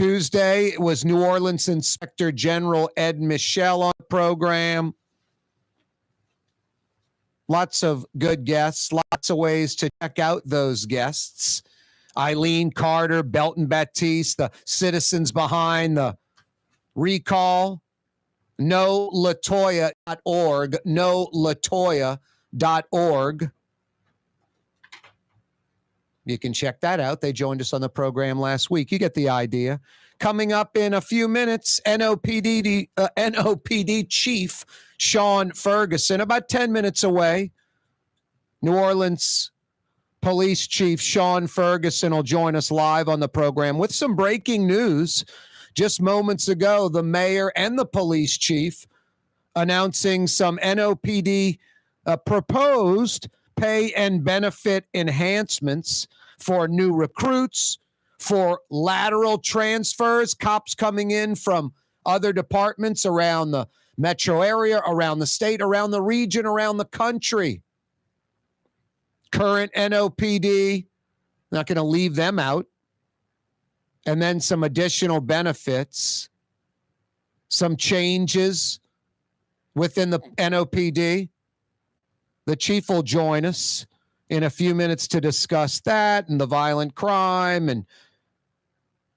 Tuesday was New Orleans Inspector General Ed Michel on the program. Lots of good guests, lots of ways to check out those guests. Eileen Carter, Belton Baptiste, the citizens behind the recall. NoLatoya.org, NoLatoya.org. You can check that out. They joined us on the program last week. You get the idea. Coming up in a few minutes, NOPD Chief Shaun Ferguson, about 10 minutes away. New Orleans Police Chief Shaun Ferguson will join us live on the program with some breaking news. Just moments ago, the mayor and the police chief announcing some NOPD proposed pay and benefit enhancements for new recruits, for lateral transfers, cops coming in from other departments around the metro area, around the state, around the region, around the country. Current NOPD, not going to leave them out. And then some additional benefits, some changes within the NOPD. The chief will join us in a few minutes to discuss that and the violent crime, and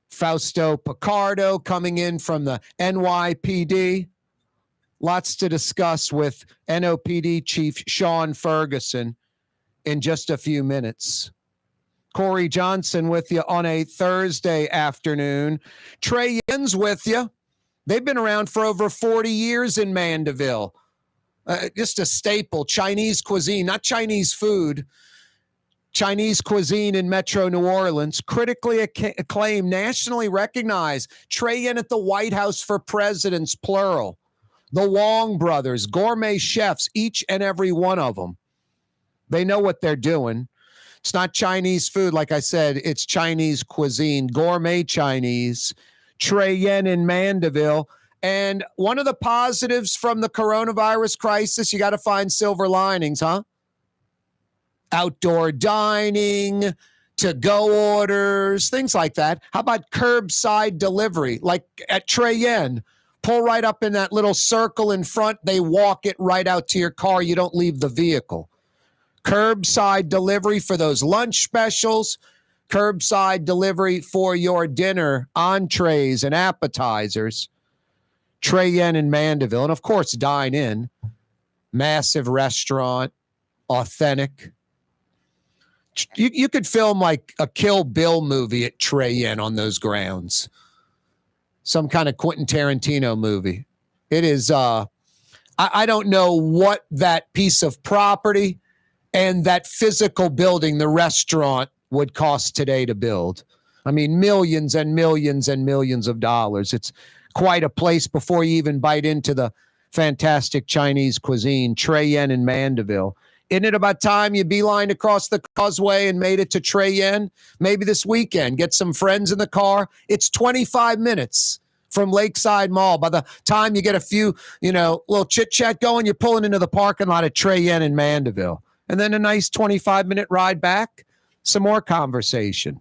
Fausto Pichardo coming in from the NYPD. Lots to discuss with NOPD Chief Shaun Ferguson in just a few minutes. Corey Johnson with you on a Thursday afternoon. Trey Yen's with you. They've been around for over 40 years in Mandeville. Just a staple, Chinese cuisine, not Chinese food. Chinese cuisine in Metro New Orleans, critically acclaimed, nationally recognized. Trey Yen at the White House for Presidents, plural. The Wong brothers, gourmet chefs, each and every one of them. They know what they're doing. It's not Chinese food. Like I said, it's Chinese cuisine, gourmet Chinese. Trey Yen in Mandeville. And one of the positives from the coronavirus crisis, you got to find silver linings, huh? Outdoor dining, to-go orders, things like that. How about curbside delivery? Like at Trey Yen, pull right up in that little circle in front. They walk it right out to your car. You don't leave the vehicle. Curbside delivery for those lunch specials. Curbside delivery for your dinner, entrees and appetizers. Trey Yen in Mandeville. And, of course, dine in. Massive restaurant. Authentic. You could film like a Kill Bill movie at Trey Yen on those grounds. Some kind of Quentin Tarantino movie. It is, I don't know what that piece of property and that physical building, the restaurant, would cost today to build. I mean, millions and millions and millions of dollars. It's quite a place before you even bite into the fantastic Chinese cuisine. Trey Yen in Mandeville. Isn't it about time you beeline across the causeway and made it to Trey Yen? Maybe this weekend, get some friends in the car. It's 25 minutes from Lakeside Mall. By the time you get a few, little chit-chat going, you're pulling into the parking lot at Trey Yen in Mandeville. And then a nice 25-minute ride back, some more conversation.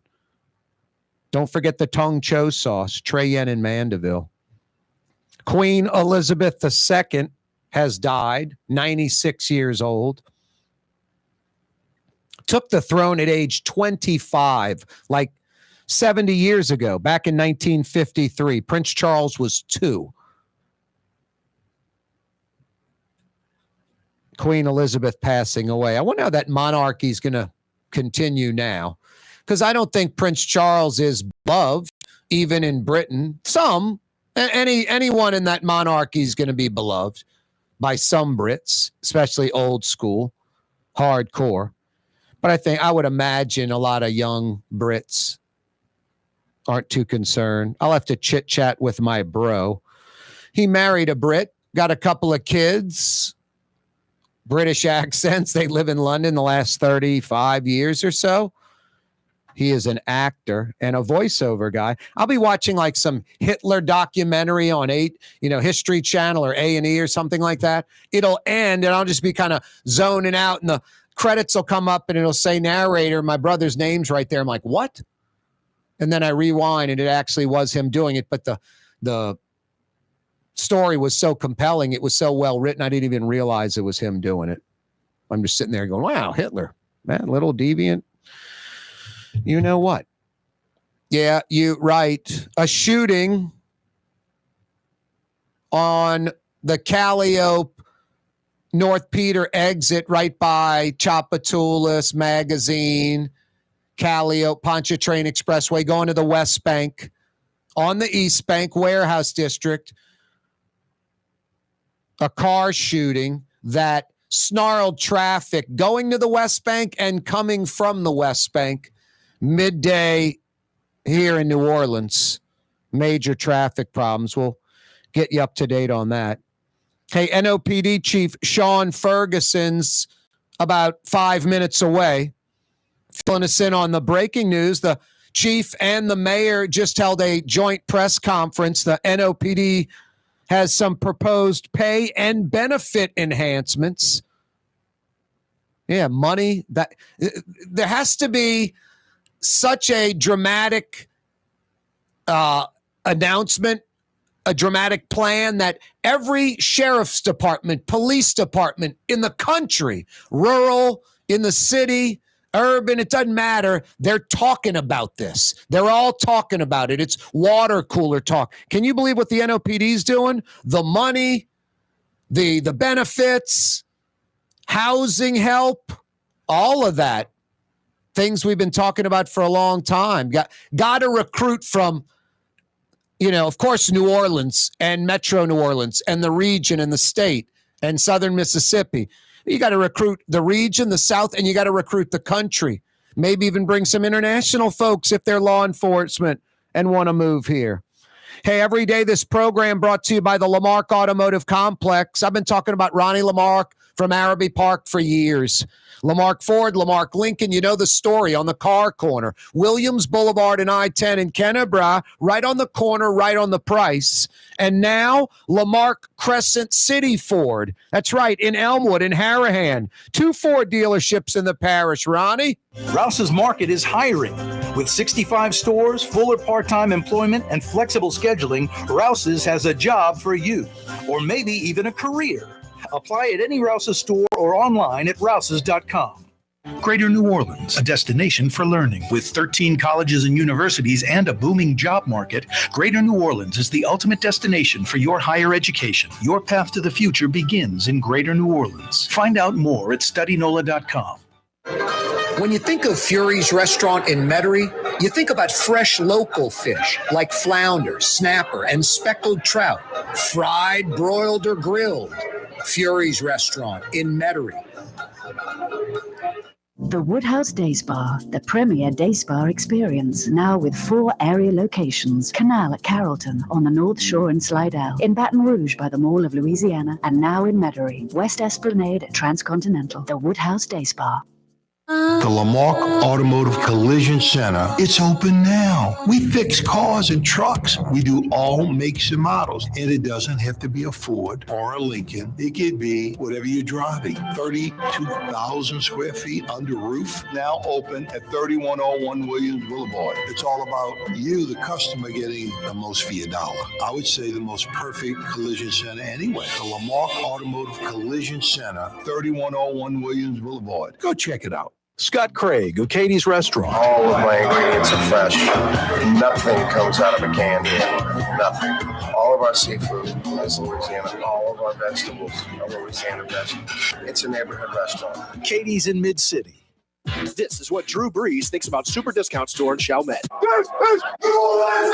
Don't forget the Tong Cho sauce, Trey Yen in Mandeville. Queen Elizabeth II has died, 96 years old. Took the throne at age 25, like 70 years ago, back in 1953. Prince Charles was 2. Queen Elizabeth passing away. I wonder how that monarchy is going to continue now, because I don't think Prince Charles is beloved, even in Britain. Some, anyone in that monarchy is going to be beloved by some Brits, especially old school, hardcore. But I would imagine a lot of young Brits aren't too concerned. I'll have to chit-chat with my bro. He married a Brit, got a couple of kids, British accents. They live in London the last 35 years or so. He is an actor and a voiceover guy. I'll be watching like some Hitler documentary on History Channel or A&E or something like that. It'll end and I'll just be kind of zoning out and the credits will come up and it'll say narrator. My brother's name's right there. I'm like, what? And then I rewind, and it actually was him doing it. But the story was so compelling. It was so well written. I didn't even realize it was him doing it. I'm just sitting there going, wow, Hitler, man, little deviant. You know what? Yeah, you right. A shooting on the Calliope North Peter exit right by Tchoupitoulas Magazine, Calliope, Pontchartrain Expressway, going to the West Bank, on the East Bank, Warehouse District. A car shooting that snarled traffic going to the West Bank and coming from the West Bank midday here in New Orleans. Major traffic problems. We'll get you up to date on that. Hey, NOPD Chief Shaun Ferguson's about 5 minutes away, filling us in on the breaking news. The chief and the mayor just held a joint press conference. The NOPD has some proposed pay and benefit enhancements. Yeah, money. That there has to be such a dramatic announcement, a dramatic plan that every sheriff's department, police department in the country, rural, in the city, urban, it doesn't matter. They're talking about this. They're all talking about it. It's water cooler talk. Can you believe what the NOPD is doing? The money, the benefits, housing help, all of that. Things we've been talking about for a long time. Got to recruit from, of course, New Orleans and Metro New Orleans and the region and the state and Southern Mississippi. You got to recruit the region, the South, and you got to recruit the country. Maybe even bring some international folks if they're law enforcement and want to move here. Hey, every day this program brought to you by the Lamarck Automotive Complex. I've been talking about Ronnie Lamarck from Araby Park for years. Lamarck Ford, Lamarck Lincoln, you know the story on the car corner. Williams Boulevard and I-10 in Kennebra, right on the corner, right on the price. And now Lamarck Crescent City Ford. That's right, in Elmwood, in Harahan. 2 Ford dealerships in the parish. Ronnie? Rouse's Market is hiring. With 65 stores, full or part-time employment, and flexible scheduling, Rouse's has a job for you, or maybe even a career. Apply at any Rouse's store or online at rouses.com. Greater New Orleans, a destination for learning. With 13 colleges and universities and a booming job market, Greater New Orleans is the ultimate destination for your higher education. Your path to the future begins in Greater New Orleans. Find out more at studynola.com. When you think of Fury's restaurant in Metairie, you think about fresh local fish like flounder, snapper, and speckled trout, fried, broiled, or grilled. Fury's restaurant in Metairie. The Woodhouse Day Spa, the premier day spa experience, now with 4 area locations. Canal at Carrollton, on the North Shore in Slidell, in Baton Rouge by the Mall of Louisiana, and now in Metairie, West Esplanade at Transcontinental. The Woodhouse Day Spa. The Lamarck Automotive Collision Center, it's open now. We fix cars and trucks. We do all makes and models. And it doesn't have to be a Ford or a Lincoln. It could be whatever you're driving. 32,000 square feet under roof, now open at 3101 Williams Boulevard. It's all about you, the customer, getting the most for your dollar. I would say the most perfect collision center anyway. The Lamarck Automotive Collision Center, 3101 Williams Boulevard. Go check it out. Scott Craig of Katie's Restaurant. All of my ingredients are fresh. Nothing comes out of a can here. Nothing. All of our seafood is Louisiana. All of our vegetables are Louisiana vegetables. It's a neighborhood restaurant. Katie's in Mid-City. This is what Drew Brees thinks about Super Discount Store in Chalmette.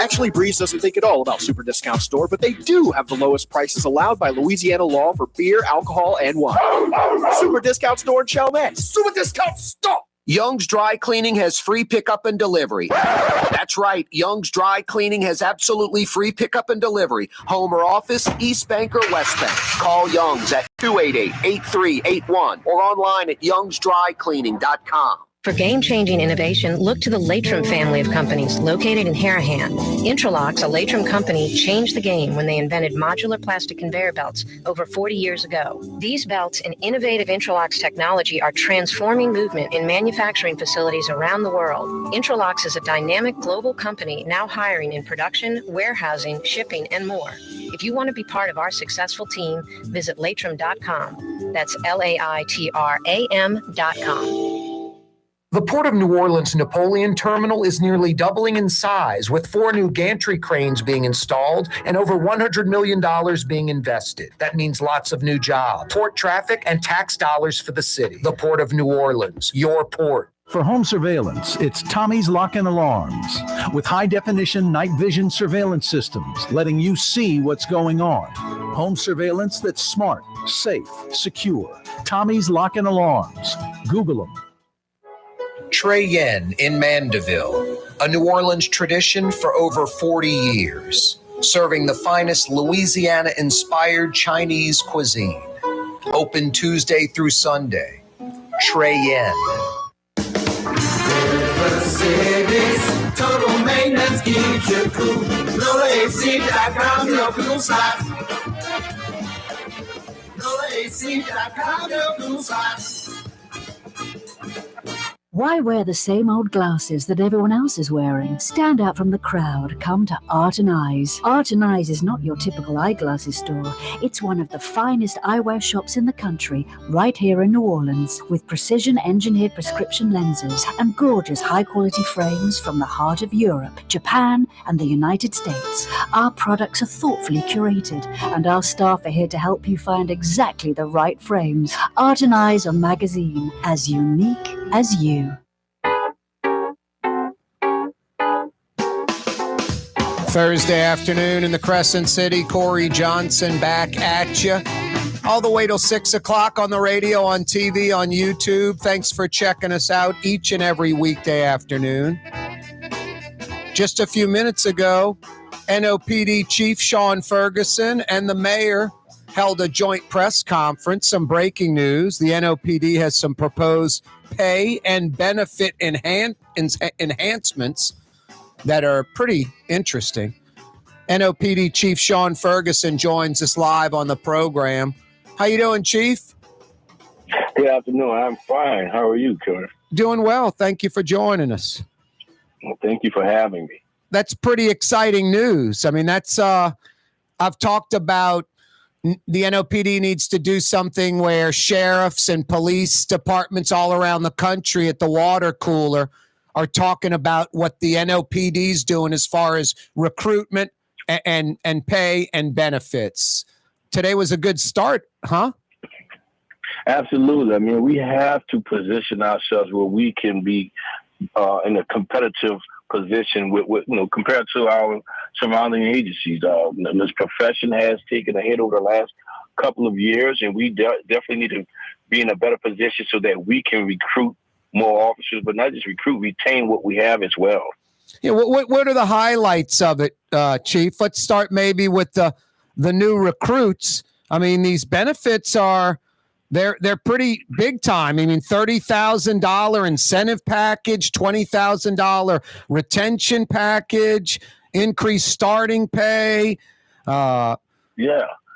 Actually, Brees doesn't think at all about Super Discount Store, but they do have the lowest prices allowed by Louisiana law for beer, alcohol, and wine. Super Discount Store in Chalmette. Super Discount Store! Young's Dry Cleaning has free pickup and delivery. That's right. Young's Dry Cleaning has absolutely free pickup and delivery. Home or office, East Bank or West Bank. Call Young's at 288-8381 or online at youngsdrycleaning.com. For game-changing innovation, look to the Latrim family of companies located in Harahan. Intralox, a Latrim company, changed the game when they invented modular plastic conveyor belts over 40 years ago. These belts and innovative Intralox technology are transforming movement in manufacturing facilities around the world. Intralox is a dynamic global company now hiring in production, warehousing, shipping, and more. If you want to be part of our successful team, visit Latrim.com. That's LAITRAM.com. The Port of New Orleans Napoleon Terminal is nearly doubling in size, with 4 new gantry cranes being installed and over $100 million being invested. That means lots of new jobs, port traffic, and tax dollars for the city. The Port of New Orleans, your port. For home surveillance, it's Tommy's Lock and Alarms, with high-definition night vision surveillance systems letting you see what's going on. Home surveillance that's smart, safe, secure. Tommy's Lock and Alarms. Google them. Trey Yen in Mandeville, a New Orleans tradition for over 40 years, serving the finest Louisiana-inspired Chinese cuisine. Open Tuesday through Sunday. Trey Yen. Total maintenance keeps you cool. NOLAAC.com, your cool socks. NOLAAC.com, your cool socks. Why wear the same old glasses that everyone else is wearing? Stand out from the crowd. Come to Art and Eyes. Art and Eyes is not your typical eyeglasses store. It's one of the finest eyewear shops in the country, right here in New Orleans, with precision-engineered prescription lenses and gorgeous high-quality frames from the heart of Europe, Japan, and the United States. Our products are thoughtfully curated, and our staff are here to help you find exactly the right frames. Art and Eyes on Magazine, as unique as you. Thursday afternoon in the Crescent City. Corey Johnson back at you. All the way till 6 o'clock on the radio, on TV, on YouTube. Thanks for checking us out each and every weekday afternoon. Just a few minutes ago, NOPD Chief Shaun Ferguson and the mayor held a joint press conference. Some breaking news. The NOPD has some proposed pay and benefit enhancements that are pretty interesting. NOPD Chief Shaun Ferguson joins us live on the program. How you doing, Chief? Good afternoon. I'm fine. How are you, Kurt? Doing well. Thank you for joining us. Well, thank you for having me. That's pretty exciting news. I mean, that's I've talked about the NOPD needs to do something where sheriffs and police departments all around the country at the water cooler are talking about what the NOPD is doing as far as recruitment and pay and benefits. Today was a good start, huh? Absolutely. I mean, we have to position ourselves where we can be in a competitive position with compared to our surrounding agencies. This profession has taken a hit over the last couple of years, and we definitely need to be in a better position so that we can recruit more officers, but not just recruit, retain what we have as well. Yeah, what are the highlights of it, Chief? Let's start maybe with the new recruits. I mean, these benefits are they're pretty big time. I mean, $30,000 incentive package, $20,000 retention package, increased starting pay. Yeah.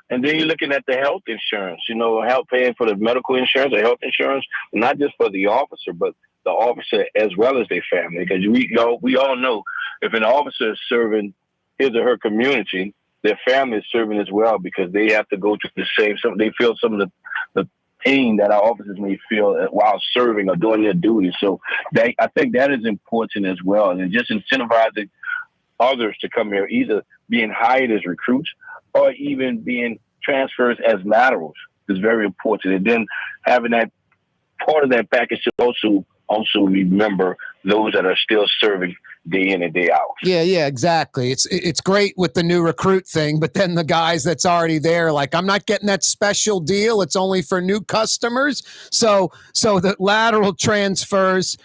And then you're looking at the health insurance, help paying for the medical insurance or health insurance, not just for the officer, but the officer as well as their family. Because we all know if an officer is serving his or her community, their family is serving as well, because they have to go through the same, they feel some of the pain that our officers may feel while serving or doing their duties. So I think that is important as well. And just incentivizing others to come here, either being hired as recruits or even being transfers as laterals is very important. And then having that part of that package to also remember those that are still serving day in and day out. Yeah, exactly. It's great with the new recruit thing, but then the guys that's already there, like, I'm not getting that special deal. It's only for new customers. So the lateral transfers,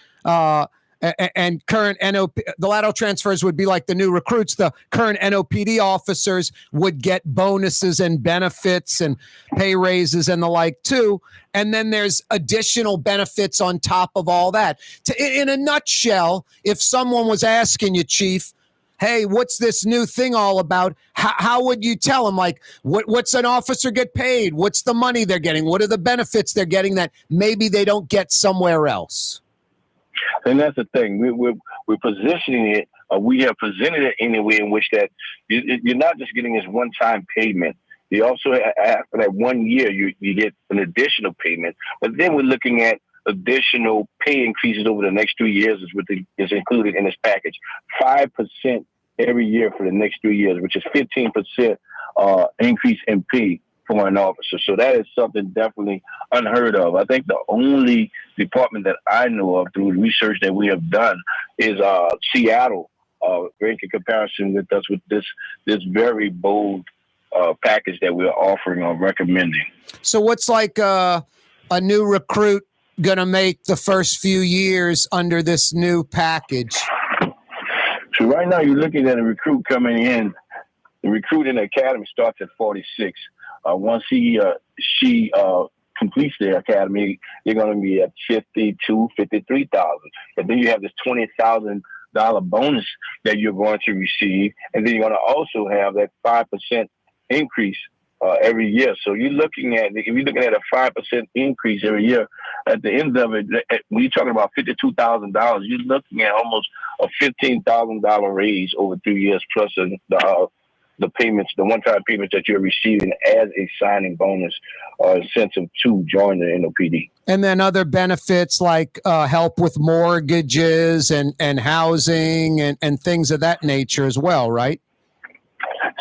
and current NOP, the lateral transfers would be like the new recruits. The current NOPD officers would get bonuses and benefits and pay raises and the like too. And then there's additional benefits on top of all that. In a nutshell, if someone was asking you, Chief, hey, what's this new thing all about? How would you tell them? Like, what's an officer get paid? What's the money they're getting? What are the benefits they're getting that maybe they don't get somewhere else? And that's the thing. We're positioning it. We have presented it in a way in which that you're not just getting this one-time payment. You also, after that 1 year, you get an additional payment. But then we're looking at additional pay increases over the next 3 years is included in this package. 5% every year for the next 3 years, which is 15% increase in pay for an officer. So that is something definitely unheard of. I think the only department that I know of through research that we have done is Seattle, in comparison with us with this very bold package that we're offering or recommending. So what's like a new recruit going to make the first few years under this new package? So right now you're looking at a recruit coming in. The recruit in the academy starts at 46. Once she completes the academy, you're going to be at 53,000. But then you have this $20,000 bonus that you're going to receive, and then you're going to also have that 5% increase every year. So if you're looking at a 5% increase every year, at the end of it, when you're talking about $52,000, you're looking at almost a $15,000 raise over 3 years, plus the payments, the one-time payments that you're receiving as a signing bonus or incentive to join the NOPD. And then other benefits like help with mortgages and housing and things of that nature as well, right?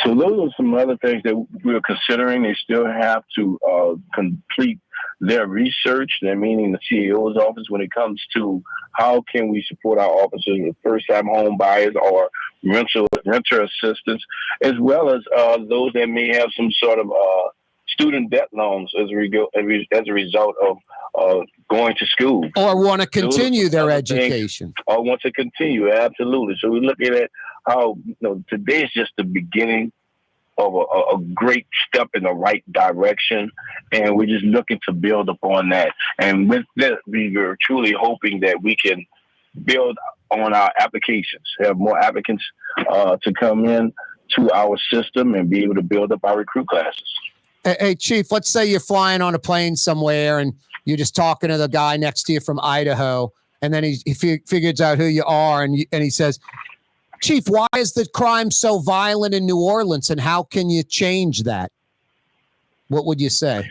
So those are some other things that we're considering. They still have to complete their research, meaning the CAO's office, when it comes to how can we support our officers with first-time home buyers or renter assistance, as well as those that may have some sort of student debt loans as a result of going to school. Or want to continue their education. Or want to continue, absolutely. So we're looking at how today is just the beginning of a great step in the right direction, and we're just looking to build upon that. And with that, we are truly hoping that we can build on our applications, have more applicants to come in to our system and be able to build up our recruit classes. Hey, Chief, let's say you're flying on a plane somewhere and you're just talking to the guy next to you from Idaho, and then he figures out who you are, and he says, Chief, why is the crime so violent in New Orleans, and how can you change that? What would you say?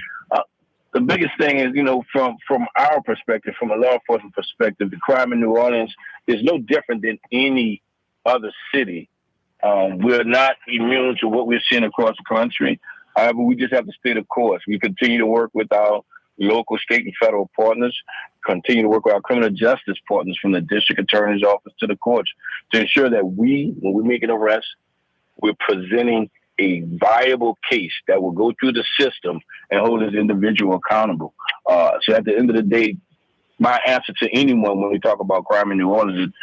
The biggest thing is, from our perspective, from a law enforcement perspective, the crime in New Orleans is no different than any other city. We're not immune to what we're seeing across the country. However, we just have to stay the course. We continue to work with our local, state, and federal partners, continue to work with our criminal justice partners from the district attorney's office to the courts to ensure that when we make an arrest, we're presenting a viable case that will go through the system and hold this individual accountable. So at the end of the day, my answer to anyone when we talk about crime in New Orleans is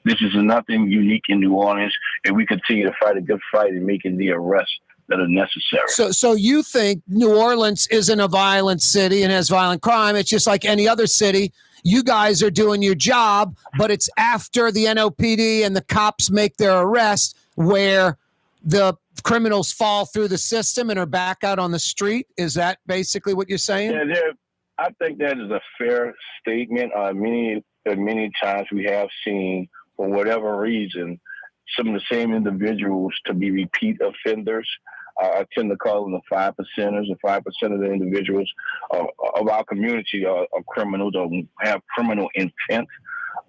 this is nothing unique in New Orleans, and we continue to fight a good fight in making the arrests that are necessary. So you think New Orleans isn't a violent city and has violent crime? It's just like any other city. You guys are doing your job, but it's after the NOPD and the cops make their arrest where the criminals fall through the system and are back out on the street. Is that basically what you're saying? Yeah, I think that is a fair statement. Many times we have seen, for whatever reason, some of the same individuals to be repeat offenders. I tend to call them the 5%ers. The 5% of the individuals of our community are criminals or have criminal intent.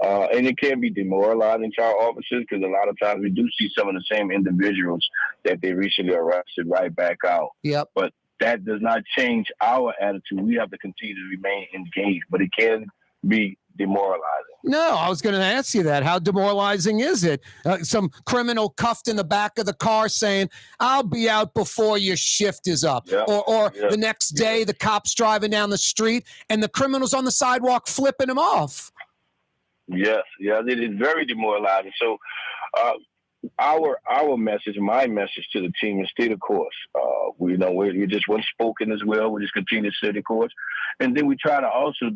And it can be demoralizing to our officers because a lot of times we do see some of the same individuals that they recently arrested right back out. Yep. But that does not change our attitude. We have to continue to remain engaged, but it can be demoralizing. No, I was going to ask you that. How demoralizing is it? Some criminal cuffed in the back of the car saying, I'll be out before your shift is up. Yeah. Or the next day, the cops driving down the street and the criminals on the sidewalk flipping them off. Yes, it is very demoralizing. So, our message, my message to the team is stay the course. We just wasn't spoken as well. We just continue to stay the course, and then we try to also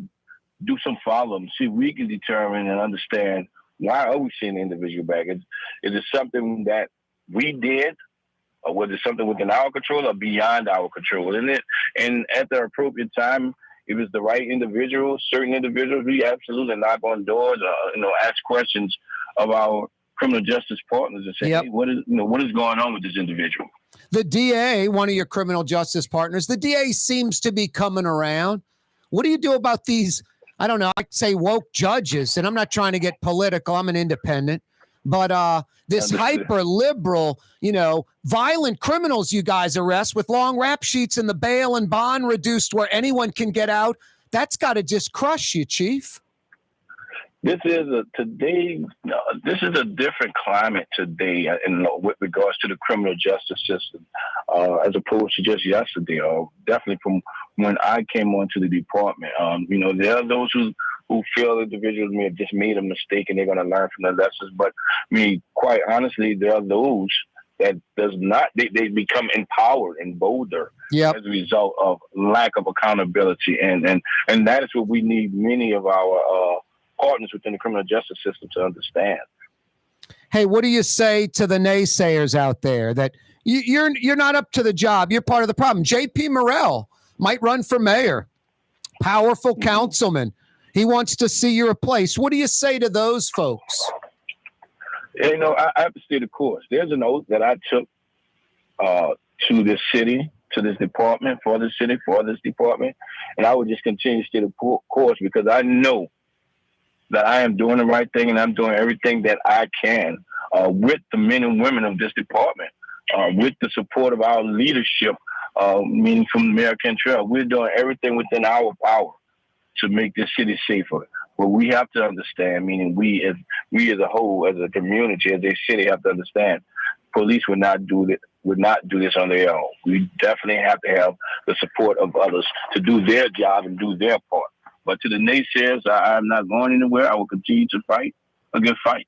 do some follow-up, see if we can determine and understand why are we seeing the individual back. Is it something that we did, or was it something within our control or beyond our control? And at the appropriate time, if it's the right individual, certain individuals, we absolutely knock on doors, ask questions of our criminal justice partners and say, hey, what is going on with this individual? The DA, one of your criminal justice partners, the DA seems to be coming around. What do you do about these, I don't know, I'd say woke judges, and I'm not trying to get political, I'm an independent, but this hyper-liberal, violent criminals you guys arrest with long rap sheets and the bail and bond reduced where anyone can get out, that's got to just crush you, Chief. This is a different climate today with regards to the criminal justice system, as opposed to just yesterday, or definitely from when I came onto the department. There are those who feel individuals may have just made a mistake and they're going to learn from the lessons. But quite honestly, there are those that does not. They become empowered and bolder as a result of lack of accountability, and that is what we need many of our partners within the criminal justice system to understand. Hey, what do you say to the naysayers out there that you're not up to the job? You're part of the problem. J.P. Morrell might run for mayor. Powerful councilman. He wants to see you replaced. What do you say to those folks? I have to stay the course. There's an oath that I took to this city, to this department, for this city, for this department, and I would just continue to stay the course because I know that I am doing the right thing and I'm doing everything that I can with the men and women of this department, with the support of our leadership, meaning from Mayor Cantrell. We're doing everything within our power to make this city safer. But we have to understand, meaning we as a whole, as a community, as a city, have to understand, police would not do this on their own. We definitely have to have the support of others to do their job and do their part. But to the naysayers, I'm not going anywhere. I will continue to fight a good fight.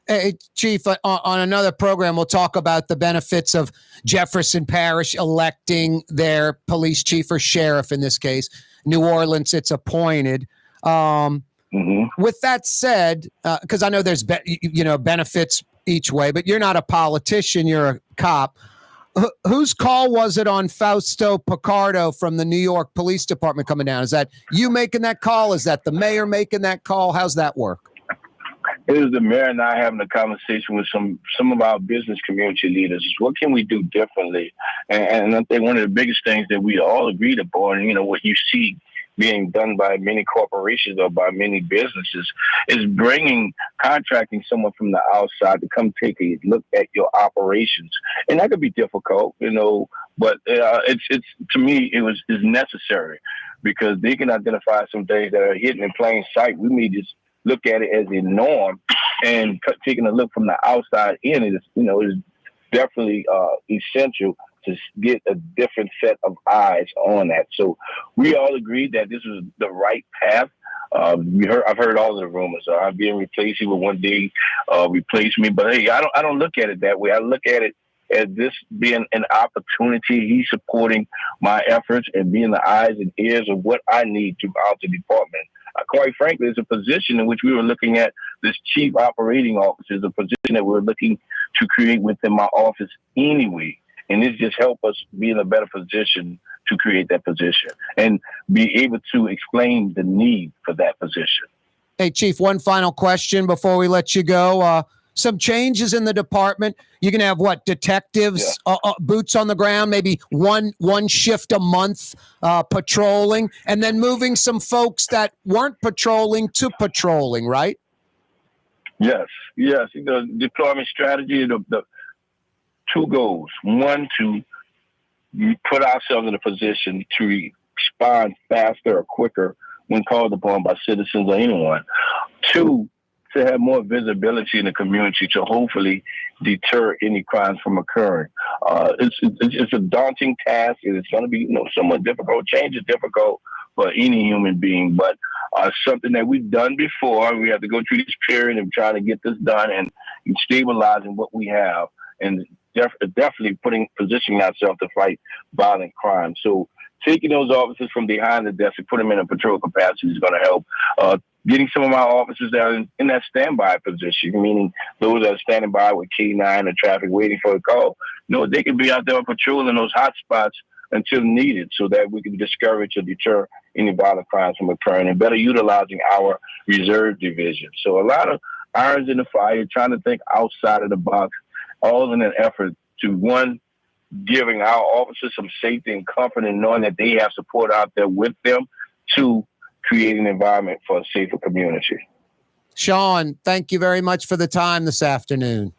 Hey, Chief, on another program, we'll talk about the benefits of Jefferson Parish electing their police chief or sheriff in this case. New Orleans, it's appointed. With that said, because I know there's benefits each way, but you're not a politician, you're a cop. Whose call was it on Fausto Pichardo from the New York Police Department coming down? Is that you making that call? Is that the mayor making that call? How's that work? It was the mayor and I having a conversation with some of our business community leaders. What can we do differently? And I think one of the biggest things that we all agreed upon, what you see being done by many corporations or by many businesses, is contracting someone from the outside to come take a look at your operations. And that could be difficult, but it's to me, is necessary because they can identify some things that are hidden in plain sight. We may just look at it as a norm, and taking a look from the outside in is definitely essential to get a different set of eyes on that. So we all agreed that this was the right path. I've heard all of the rumors. I'm being replaced. He will one day replace me. But hey, I don't look at it that way. I look at it as this being an opportunity. He's supporting my efforts and being the eyes and ears of what I need throughout the department. Quite frankly, it's a position in which we were looking at this chief operating officer, is a position that we're looking to create within my office anyway. And this just helped us be in a better position to create that position and be able to explain the need for that position. Hey, Chief, one final question before we let you go. Some changes in the department. You can have detectives, boots on the ground, maybe one shift a month patrolling, and then moving some folks that weren't patrolling to patrolling, right? Yes. The deployment strategy, the two goals. One, to put ourselves in a position to respond faster or quicker when called upon by citizens or anyone. Two, to have more visibility in the community to hopefully deter any crimes from occurring. It's a daunting task. It's going to be somewhat difficult. Change is difficult for any human being, but something that we've done before. We have to go through this period of trying to get this done and stabilizing what we have, and definitely positioning ourselves to fight violent crime. So taking those officers from behind the desk and put them in a patrol capacity is going to help. Getting some of my officers that are in that standby position, meaning those that are standing by with K9 or traffic waiting for a call, they can be out there patrolling those hot spots until needed, so that we can discourage or deter any violent crimes from occurring, and better utilizing our reserve division. So a lot of irons in the fire, trying to think outside of the box, all in an effort to, one, giving our officers some safety and comfort and knowing that they have support out there with them, two, create an environment for a safer community. Shaun, thank you very much for the time this afternoon.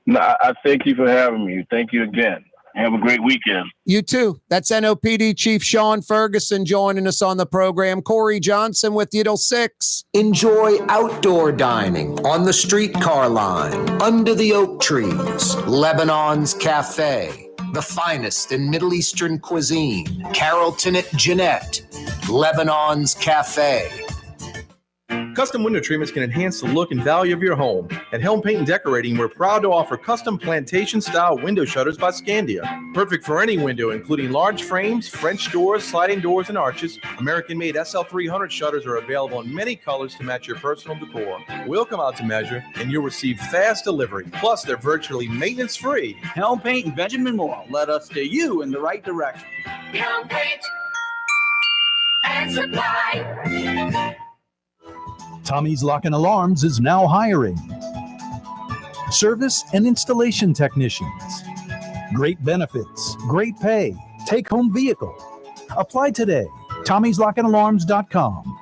No, I thank you for having me. Thank you again. Have a great weekend. You too. That's NOPD Chief Shaun Ferguson joining us on the program. Corey Johnson with you till 6. Enjoy outdoor dining on the streetcar line, under the oak trees, Lebanon's Cafe, the finest in Middle Eastern cuisine, Carrollton at Jeanette, Lebanon's Cafe. Custom window treatments can enhance the look and value of your home. At Helm Paint and Decorating, we're proud to offer custom plantation-style window shutters by Scandia. Perfect for any window, including large frames, French doors, sliding doors, and arches. American-made SL300 shutters are available in many colors to match your personal decor. We'll come out to measure, and you'll receive fast delivery. Plus, they're virtually maintenance-free. Helm Paint and Benjamin Moore led us steer you in the right direction. Helm Paint and Supply. Tommy's Lock and Alarms is now hiring service and installation technicians. Great benefits, great pay, take-home vehicle. Apply today. Tommy'sLockandAlarms.com.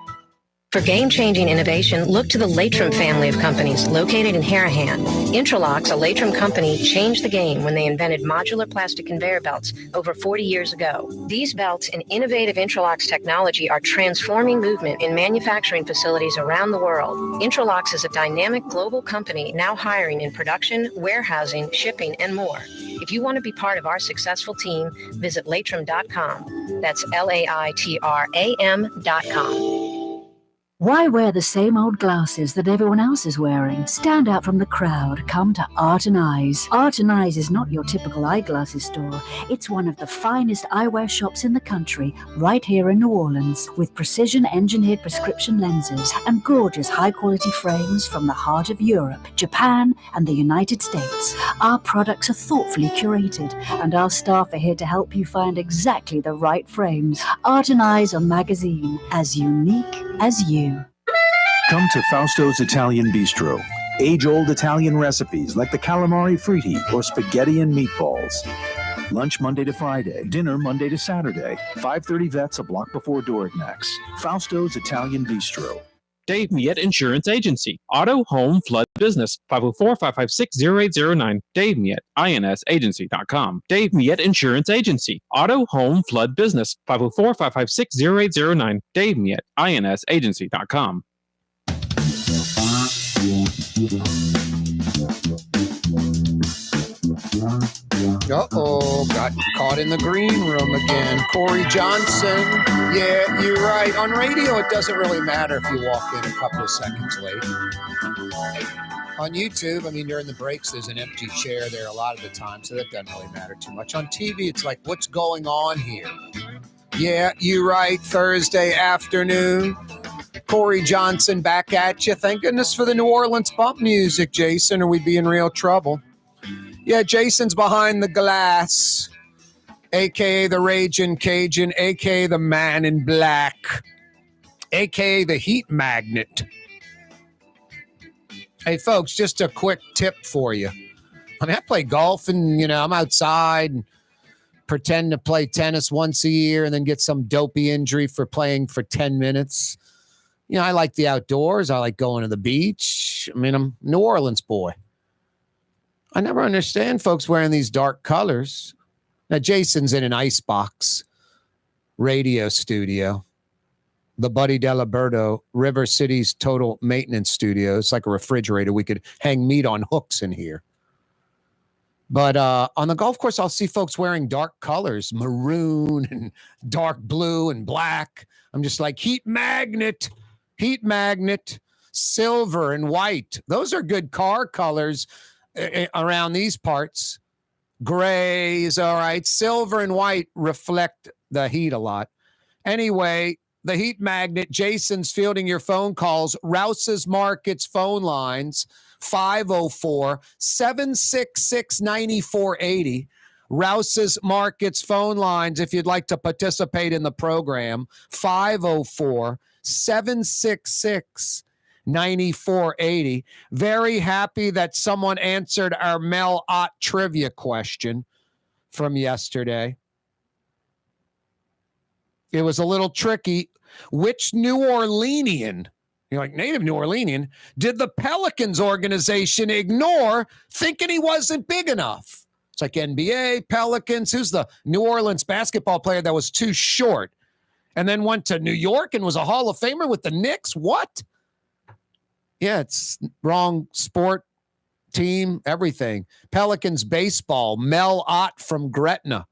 For game-changing innovation, look to the Latrim family of companies located in Harahan. Intralocks, a Latrim company, changed the game when they invented modular plastic conveyor belts over 40 years ago. These belts and innovative Intralocks technology are transforming movement in manufacturing facilities around the world. Intralocks is a dynamic global company now hiring in production, warehousing, shipping, and more. If you want to be part of our successful team, visit Latrim.com. That's LAITRAM.com. Why wear the same old glasses that everyone else is wearing? Stand out from the crowd. Come to Art and Eyes. Art and Eyes is not your typical eyeglasses store. It's one of the finest eyewear shops in the country, right here in New Orleans, with precision-engineered prescription lenses and gorgeous high-quality frames from the heart of Europe, Japan, and the United States. Our products are thoughtfully curated, and our staff are here to help you find exactly the right frames. Art and Eyes on magazine, as unique as you. Come to Fausto's Italian Bistro. Age-old Italian recipes like the calamari fritti or spaghetti and meatballs. Lunch Monday to Friday, dinner Monday to Saturday. 530 Vets, a block before Dorignax. Fausto's Italian Bistro. Dave Miette Insurance Agency. Auto, home, flood, business. 504-556-0809. Dave Miette, INSagency.com. Dave Miette Insurance Agency. Auto, home, flood, business. 504-556-0809. Dave Miette, INSagency.com. Uh-oh, got caught in the green room again. Corey Johnson. Yeah, you're right. On radio, it doesn't really matter if you walk in a couple of seconds late. On YouTube, I mean, during the breaks, there's an empty chair there a lot of the time, so that doesn't really matter too much. On TV, it's like, what's going on here? Yeah, you're right. Thursday afternoon. Corey Johnson back at you. Thank goodness for the New Orleans bump music, Jason, or we'd be in real trouble. Yeah, Jason's behind the glass, a.k.a. the Raging Cajun, a.k.a. the Man in Black, a.k.a. the Heat Magnet. Hey, folks, just a quick tip for you. I mean, I play golf and, I'm outside and pretend to play tennis once a year and then get some dopey injury for playing for 10 minutes. I like the outdoors. I like going to the beach. I mean, I'm a New Orleans boy. I never understand folks wearing these dark colors. Now, Jason's in an icebox radio studio. The Buddy Delaberto, River City's total maintenance studio. It's like a refrigerator. We could hang meat on hooks in here. But on the golf course, I'll see folks wearing dark colors, maroon and dark blue and black. I'm just like, Heat Magnet. heat magnet, silver and white. Those are good car colors around these parts. Gray is all right. Silver and white reflect the heat a lot. Anyway, the heat magnet, Jason's fielding your phone calls. Rouse's Markets phone lines, 504-766-9480. Rouse's Markets phone lines, if you'd like to participate in the program, 504-766-9480. Very happy that someone answered our Mel Ott trivia question from yesterday. It was a little tricky. Which New Orleanian, you're like, native New Orleanian, did the Pelicans organization ignore thinking he wasn't big enough? It's like NBA, Pelicans. Who's the New Orleans basketball player that was too short and then went to New York and was a Hall of Famer with the Knicks? What? Yeah, it's wrong sport, team, everything. Pelicans baseball, Mel Ott from Gretna.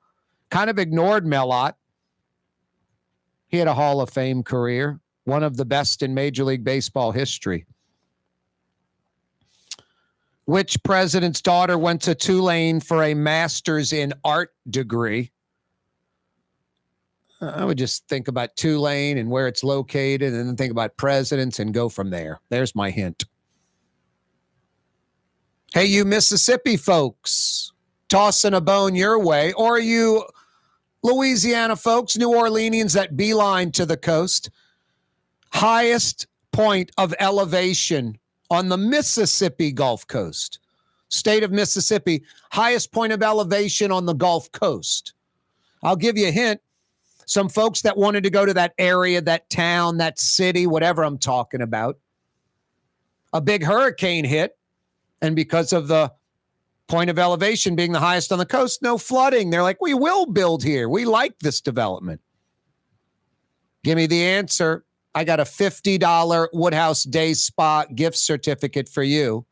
Kind of ignored Mel Ott. He had a Hall of Fame career, one of the best in Major League Baseball history. Which president's daughter went to Tulane for a master's in art degree? I would just think about Tulane and where it's located and then think about presidents and go from there. There's my hint. Hey, you Mississippi folks, tossing a bone your way, or you Louisiana folks, New Orleanians that beeline to the coast. Highest point of elevation on the Mississippi Gulf Coast. State of Mississippi, highest point of elevation on the Gulf Coast. I'll give you a hint. Some folks that wanted to go to that area, that town, that city, whatever I'm talking about. A big hurricane hit, and because of the point of elevation being the highest on the coast, no flooding. They're like, we will build here. We like this development. Give me the answer. I got a $50 Woodhouse Day Spa gift certificate for you.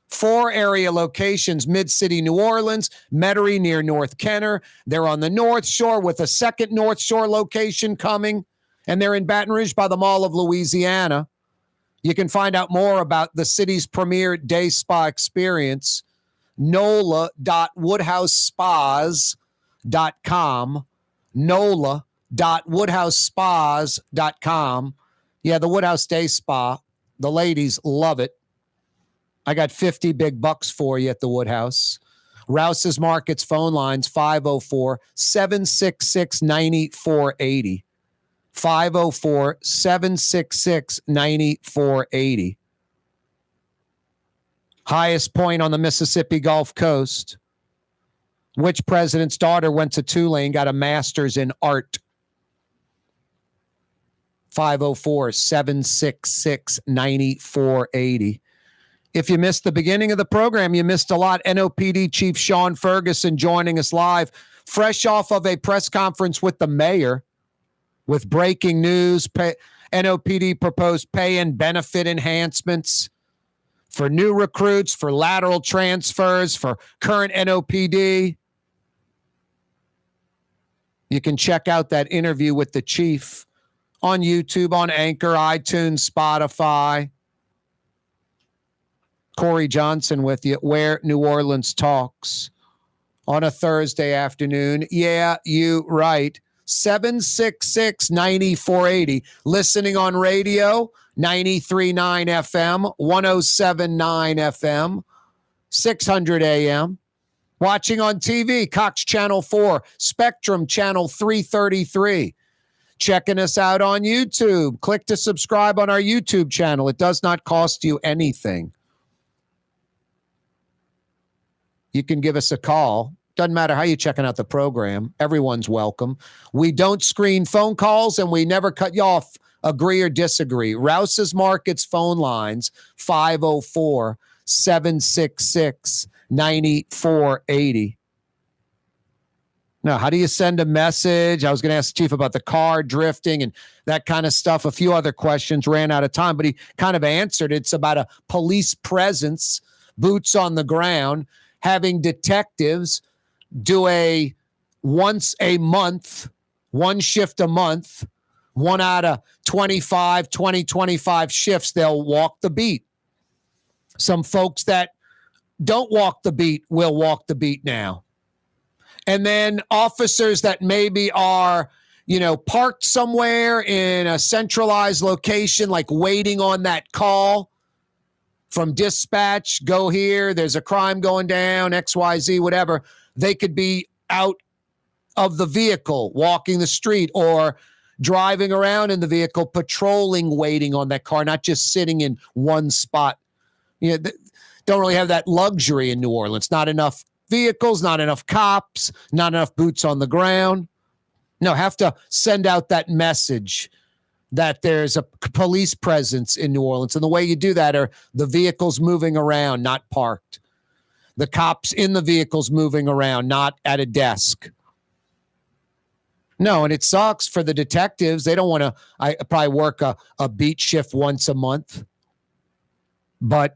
4 area locations: Mid-City, New Orleans, Metairie near North Kenner. They're on the North Shore with a second North Shore location coming, and they're in Baton Rouge by the Mall of Louisiana. You can find out more about the city's premier day spa experience. NOLA.woodhousespas.com. NOLA.woodhousespas.com. Yeah, the Woodhouse Day Spa. The ladies love it. I got 50 big bucks for you at the Woodhouse. Rouse's Markets phone lines, 504-766-9480. 504-766-9480. Highest point on the Mississippi Gulf Coast. Which president's daughter went to Tulane, got a master's in art? 504-766-9480. If you missed the beginning of the program, you missed a lot. NOPD Chief Shaun Ferguson joining us live, fresh off of a press conference with the mayor with breaking news. NOPD proposed pay and benefit enhancements for new recruits, for lateral transfers, for current NOPD. You can check out that interview with the chief on YouTube, on Anchor, iTunes, Spotify. Corey Johnson with you, Where New Orleans Talks, on a Thursday afternoon. Yeah, you right. 766-9480. Listening on radio, 93.9 FM, 107.9 FM, 600 AM. Watching on TV, Cox Channel 4, Spectrum Channel 333. Checking us out on YouTube. Click to subscribe on our YouTube channel. It does not cost you anything. You can give us a call. Doesn't matter how you're checking out the program. Everyone's welcome. We don't screen phone calls, and we never cut you off, agree or disagree. Rouse's Markets phone lines, 504-766-9480. Now, how do you send a message? I was going to ask the chief about the car drifting and that kind of stuff. A few other questions, ran out of time, but he kind of answered. It's about a police presence, boots on the ground, having detectives do a once a month, one shift a month, 1 out of 25 shifts, they'll walk the beat. Some folks that don't walk the beat will walk the beat now. And then officers that maybe are, parked somewhere in a centralized location, like waiting on that call from dispatch, go here, there's a crime going down, XYZ, whatever. They could be out of the vehicle, walking the street, or driving around in the vehicle, patrolling, waiting on that car, not just sitting in one spot. Don't really have that luxury in New Orleans. Not enough vehicles, not enough cops, not enough boots on the ground. No, have to send out that message that there's a police presence in New Orleans. And the way you do that are the vehicles moving around, not parked. The cops in the vehicles moving around, not at a desk. No, and it sucks for the detectives. They don't want to, I probably work a beat shift once a month, but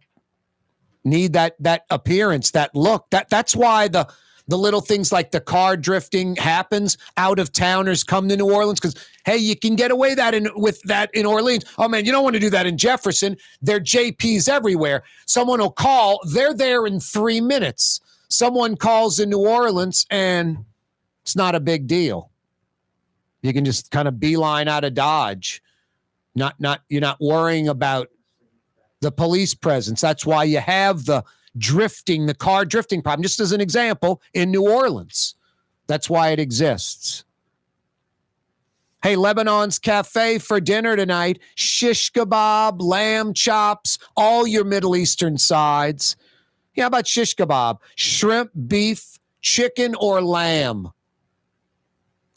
need that appearance, that look. That's why the little things like the car drifting happens. Out of towners come to New Orleans because, hey, you can get away with that in Orleans. Oh man, you don't want to do that in Jefferson. There are JPs everywhere. Someone will call, they're there in 3 minutes. Someone calls in New Orleans and it's not a big deal. You can just kind of beeline out of Dodge. You're not worrying about the police presence. That's why you have the car drifting problem, just as an example, in New Orleans. That's why it exists. Hey, Lebanon's Cafe for dinner tonight. Shish kebab, lamb chops, all your Middle Eastern sides. Yeah, how about shish kebab? Shrimp, beef, chicken, or lamb.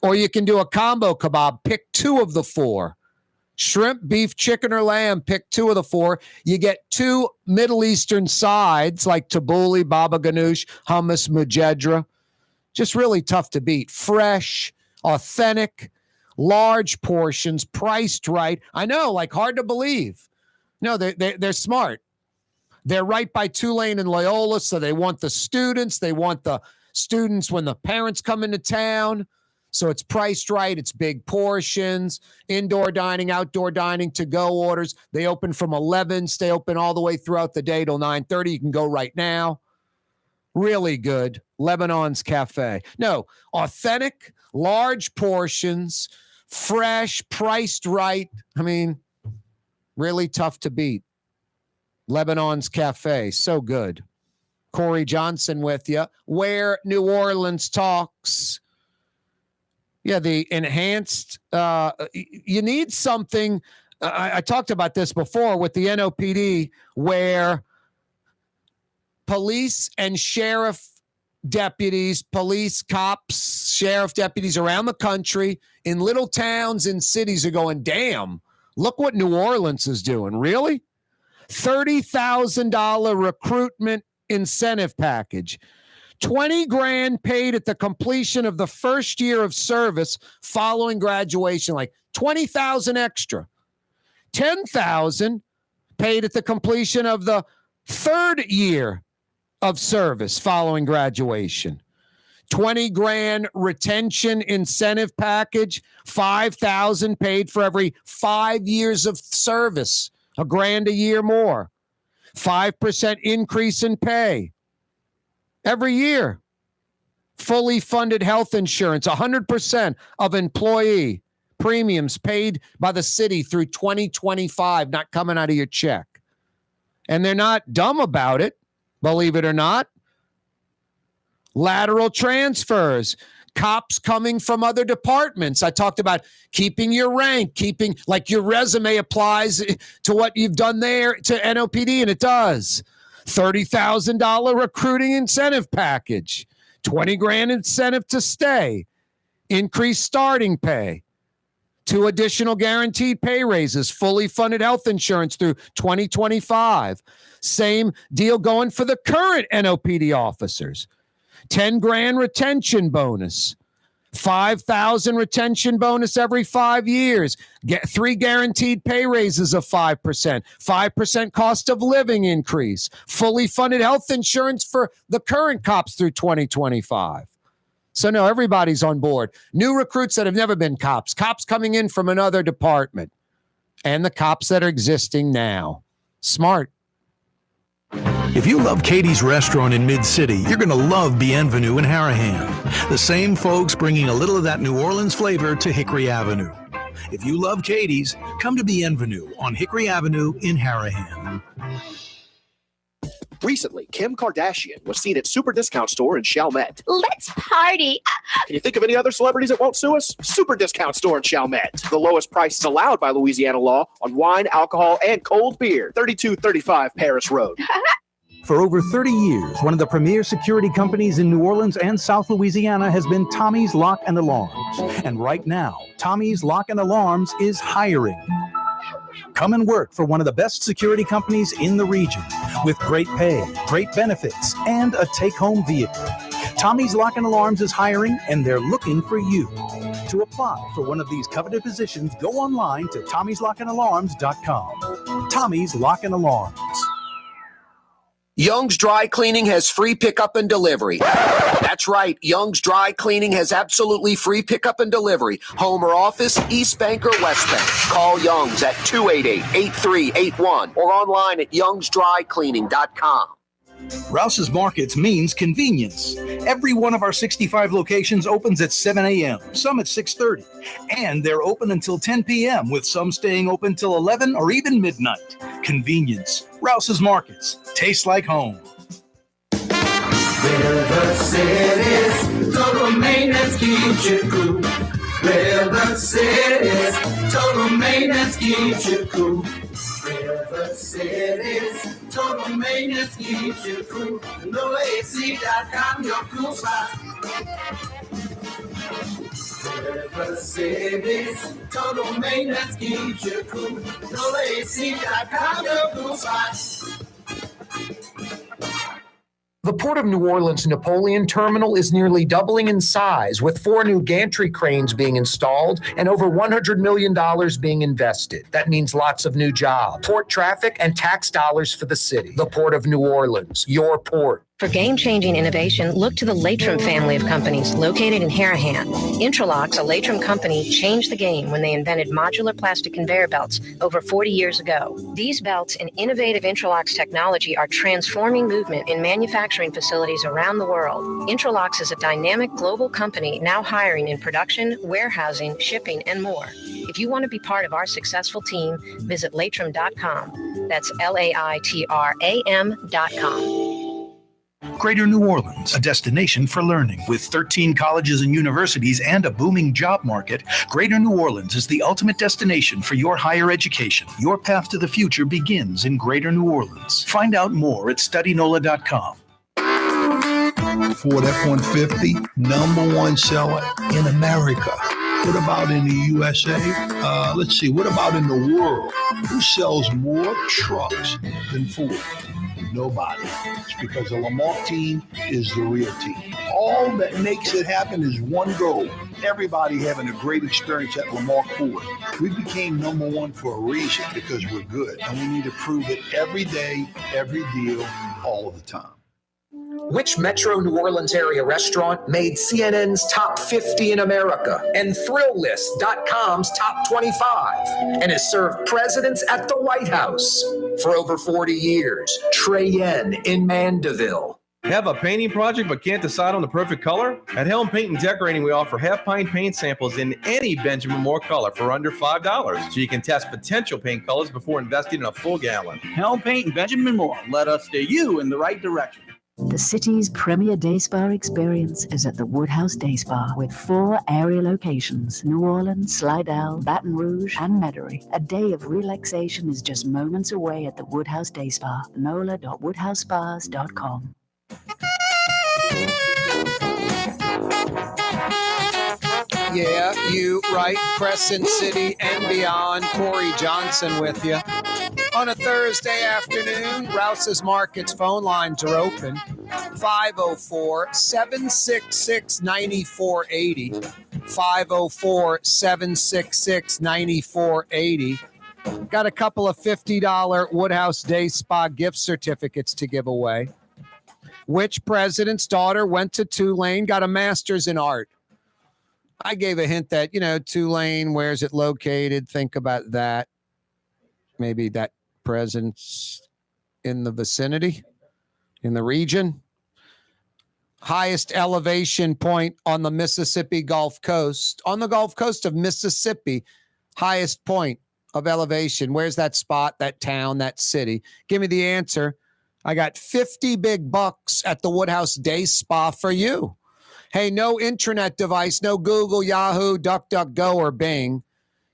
Or you can do a combo kebab. Pick 2 of the 4. Shrimp, beef, chicken, or lamb. Pick 2 of the 4. You get 2 Middle Eastern sides like tabbouleh, baba ganoush, hummus, mujedra. Just really tough to beat. Fresh, authentic, large portions, priced right. I know, like hard to believe. No, they're smart. They're right by Tulane and Loyola, so they want the students. They want the students when the parents come into town. So it's priced right. It's big portions, indoor dining, outdoor dining, to-go orders. They open from 11, stay open all the way throughout the day till 9:30. You can go right now. Really good. Lebanon's Cafe. No, authentic, large portions, fresh, priced right. I mean, really tough to beat. Lebanon's Cafe. So good. Corey Johnson with you. Where New Orleans talks. Yeah, the enhanced, you need something. I talked about this before with the NOPD, where police and sheriff deputies, police, cops, sheriff deputies around the country in little towns and cities are going, damn, look what New Orleans is doing. Really? $30,000 recruitment incentive package. $20,000 paid at the completion of the first year of service following graduation, like $20,000 extra. $10,000 paid at the completion of the third year of service following graduation. $20,000 retention incentive package. $5,000 paid for every 5 years of service. $1,000 a year more. 5% increase in pay. Every year, fully funded health insurance, 100% of employee premiums paid by the city through 2025, not coming out of your check. And they're not dumb about it, believe it or not. Lateral transfers, cops coming from other departments. I talked about keeping your rank, keeping like your resume applies to what you've done there to NOPD, and it does. $30,000 recruiting incentive package, $20,000 incentive to stay, increased starting pay, 2 additional guaranteed pay raises, fully funded health insurance through 2025. Same deal going for the current NOPD officers. $10,000 retention bonus, $5,000 retention bonus every 5 years. Get 3 guaranteed pay raises of 5%, 5% cost of living increase, fully funded health insurance for the current cops through 2025. So no, everybody's on board. New recruits that have never been cops, cops coming in from another department, and the cops that are existing now. Smart. If you love Katie's Restaurant in Mid-City, you're going to love Bienvenue in Harahan. The same folks bringing a little of that New Orleans flavor to Hickory Avenue. If you love Katie's, come to Bienvenue on Hickory Avenue in Harahan. Recently, Kim Kardashian was seen at Super Discount Store in Chalmette. Let's party. Can you think of any other celebrities that won't sue us? Super Discount Store in Chalmette. The lowest prices allowed by Louisiana law on wine, alcohol, and cold beer. 3235 Paris Road. For over 30 years, one of the premier security companies in New Orleans and South Louisiana has been Tommy's Lock and Alarms. And right now, Tommy's Lock and Alarms is hiring. Come and work for one of the best security companies in the region with great pay, great benefits, and a take-home vehicle. Tommy's Lock and Alarms is hiring, and they're looking for you. To apply for one of these coveted positions, go online to tommyslockandalarms.com. Tommy's Lock and Alarms. Young's Dry Cleaning has free pickup and delivery. That's right. Young's Dry Cleaning has absolutely free pickup and delivery. Home or office, East Bank or West Bank. Call Young's at 288-8381 or online at youngsdrycleaning.com. Rouse's Markets means convenience. Every one of our 65 locations opens at 7 a.m., some at 6:30, and they're open until 10 p.m., with some staying open till 11 or even midnight. Convenience. Rouse's Markets. Tastes like home. River City's total maintenance keeps you cool. River City's total maintenance keeps you cool. River City's total maintenance keeps you cool. NoAC.com, your cool spot. River City's total maintenance keeps you cool. NoAC.com, your cool spot. The Port of New Orleans Napoleon Terminal is nearly doubling in size, with 4 new gantry cranes being installed and over $100 million being invested. That means lots of new jobs, port traffic, and tax dollars for the city. The Port of New Orleans, your port. For game-changing innovation, look to the Latrim family of companies located in Harahan. Intralocks, a Latrim company, changed the game when they invented modular plastic conveyor belts over 40 years ago. These belts and innovative Intralocks technology are transforming movement in manufacturing facilities around the world. Intralocks is a dynamic global company now hiring in production, warehousing, shipping, and more. If you want to be part of our successful team, visit Latrim.com. That's LAITRAM.com. Greater New Orleans, a destination for learning. With 13 colleges and universities and a booming job market, Greater New Orleans is the ultimate destination for your higher education. Your path to the future begins in Greater New Orleans. Find out more at studynola.com. Ford F-150, #1 seller in America. What about in the USA? Let's see, what about in the world? Who sells more trucks than Ford? Nobody. It's because the Lamarck team is the real team. All that makes it happen is one goal. Everybody having a great experience at Lamarck Ford. We became #1 for a reason, because we're good. And we need to prove it every day, every deal, all of the time. Which Metro New Orleans area restaurant made CNN's top 50 in America and ThrillList.com's top 25 and has served presidents at the White House for over 40 years? Trey Yen in Mandeville. Have a painting project but can't decide on the perfect color? At Helm Paint and Decorating, we offer half-pint paint samples in any Benjamin Moore color for under $5, so you can test potential paint colors before investing in a full gallon. Helm Paint and Benjamin Moore. Let us steer you in the right direction. The city's premier day spa experience is at the Woodhouse Day Spa with 4 area locations: New Orleans, Slidell, Baton Rouge, and Metairie. A day of relaxation is just moments away at the Woodhouse Day Spa. NOLA.woodhousespas.com. Yeah, you right. Crescent City and beyond. Corey Johnson with you. On a Thursday afternoon, Rouse's Markets phone lines are open. 504-766-9480. 504-766-9480. Got a couple of $50 Woodhouse Day Spa gift certificates to give away. Which president's daughter went to Tulane, got a master's in art? I gave a hint that, Tulane, where's it located? Think about that. Maybe that president's in the vicinity, in the region. Highest elevation point on the Mississippi Gulf Coast. On the Gulf Coast of Mississippi, highest point of elevation. Where's that spot, that town, that city? Give me the answer. I got 50 big bucks at the Woodhouse Day Spa for you. Hey, no internet device, no Google, Yahoo, DuckDuckGo, or Bing.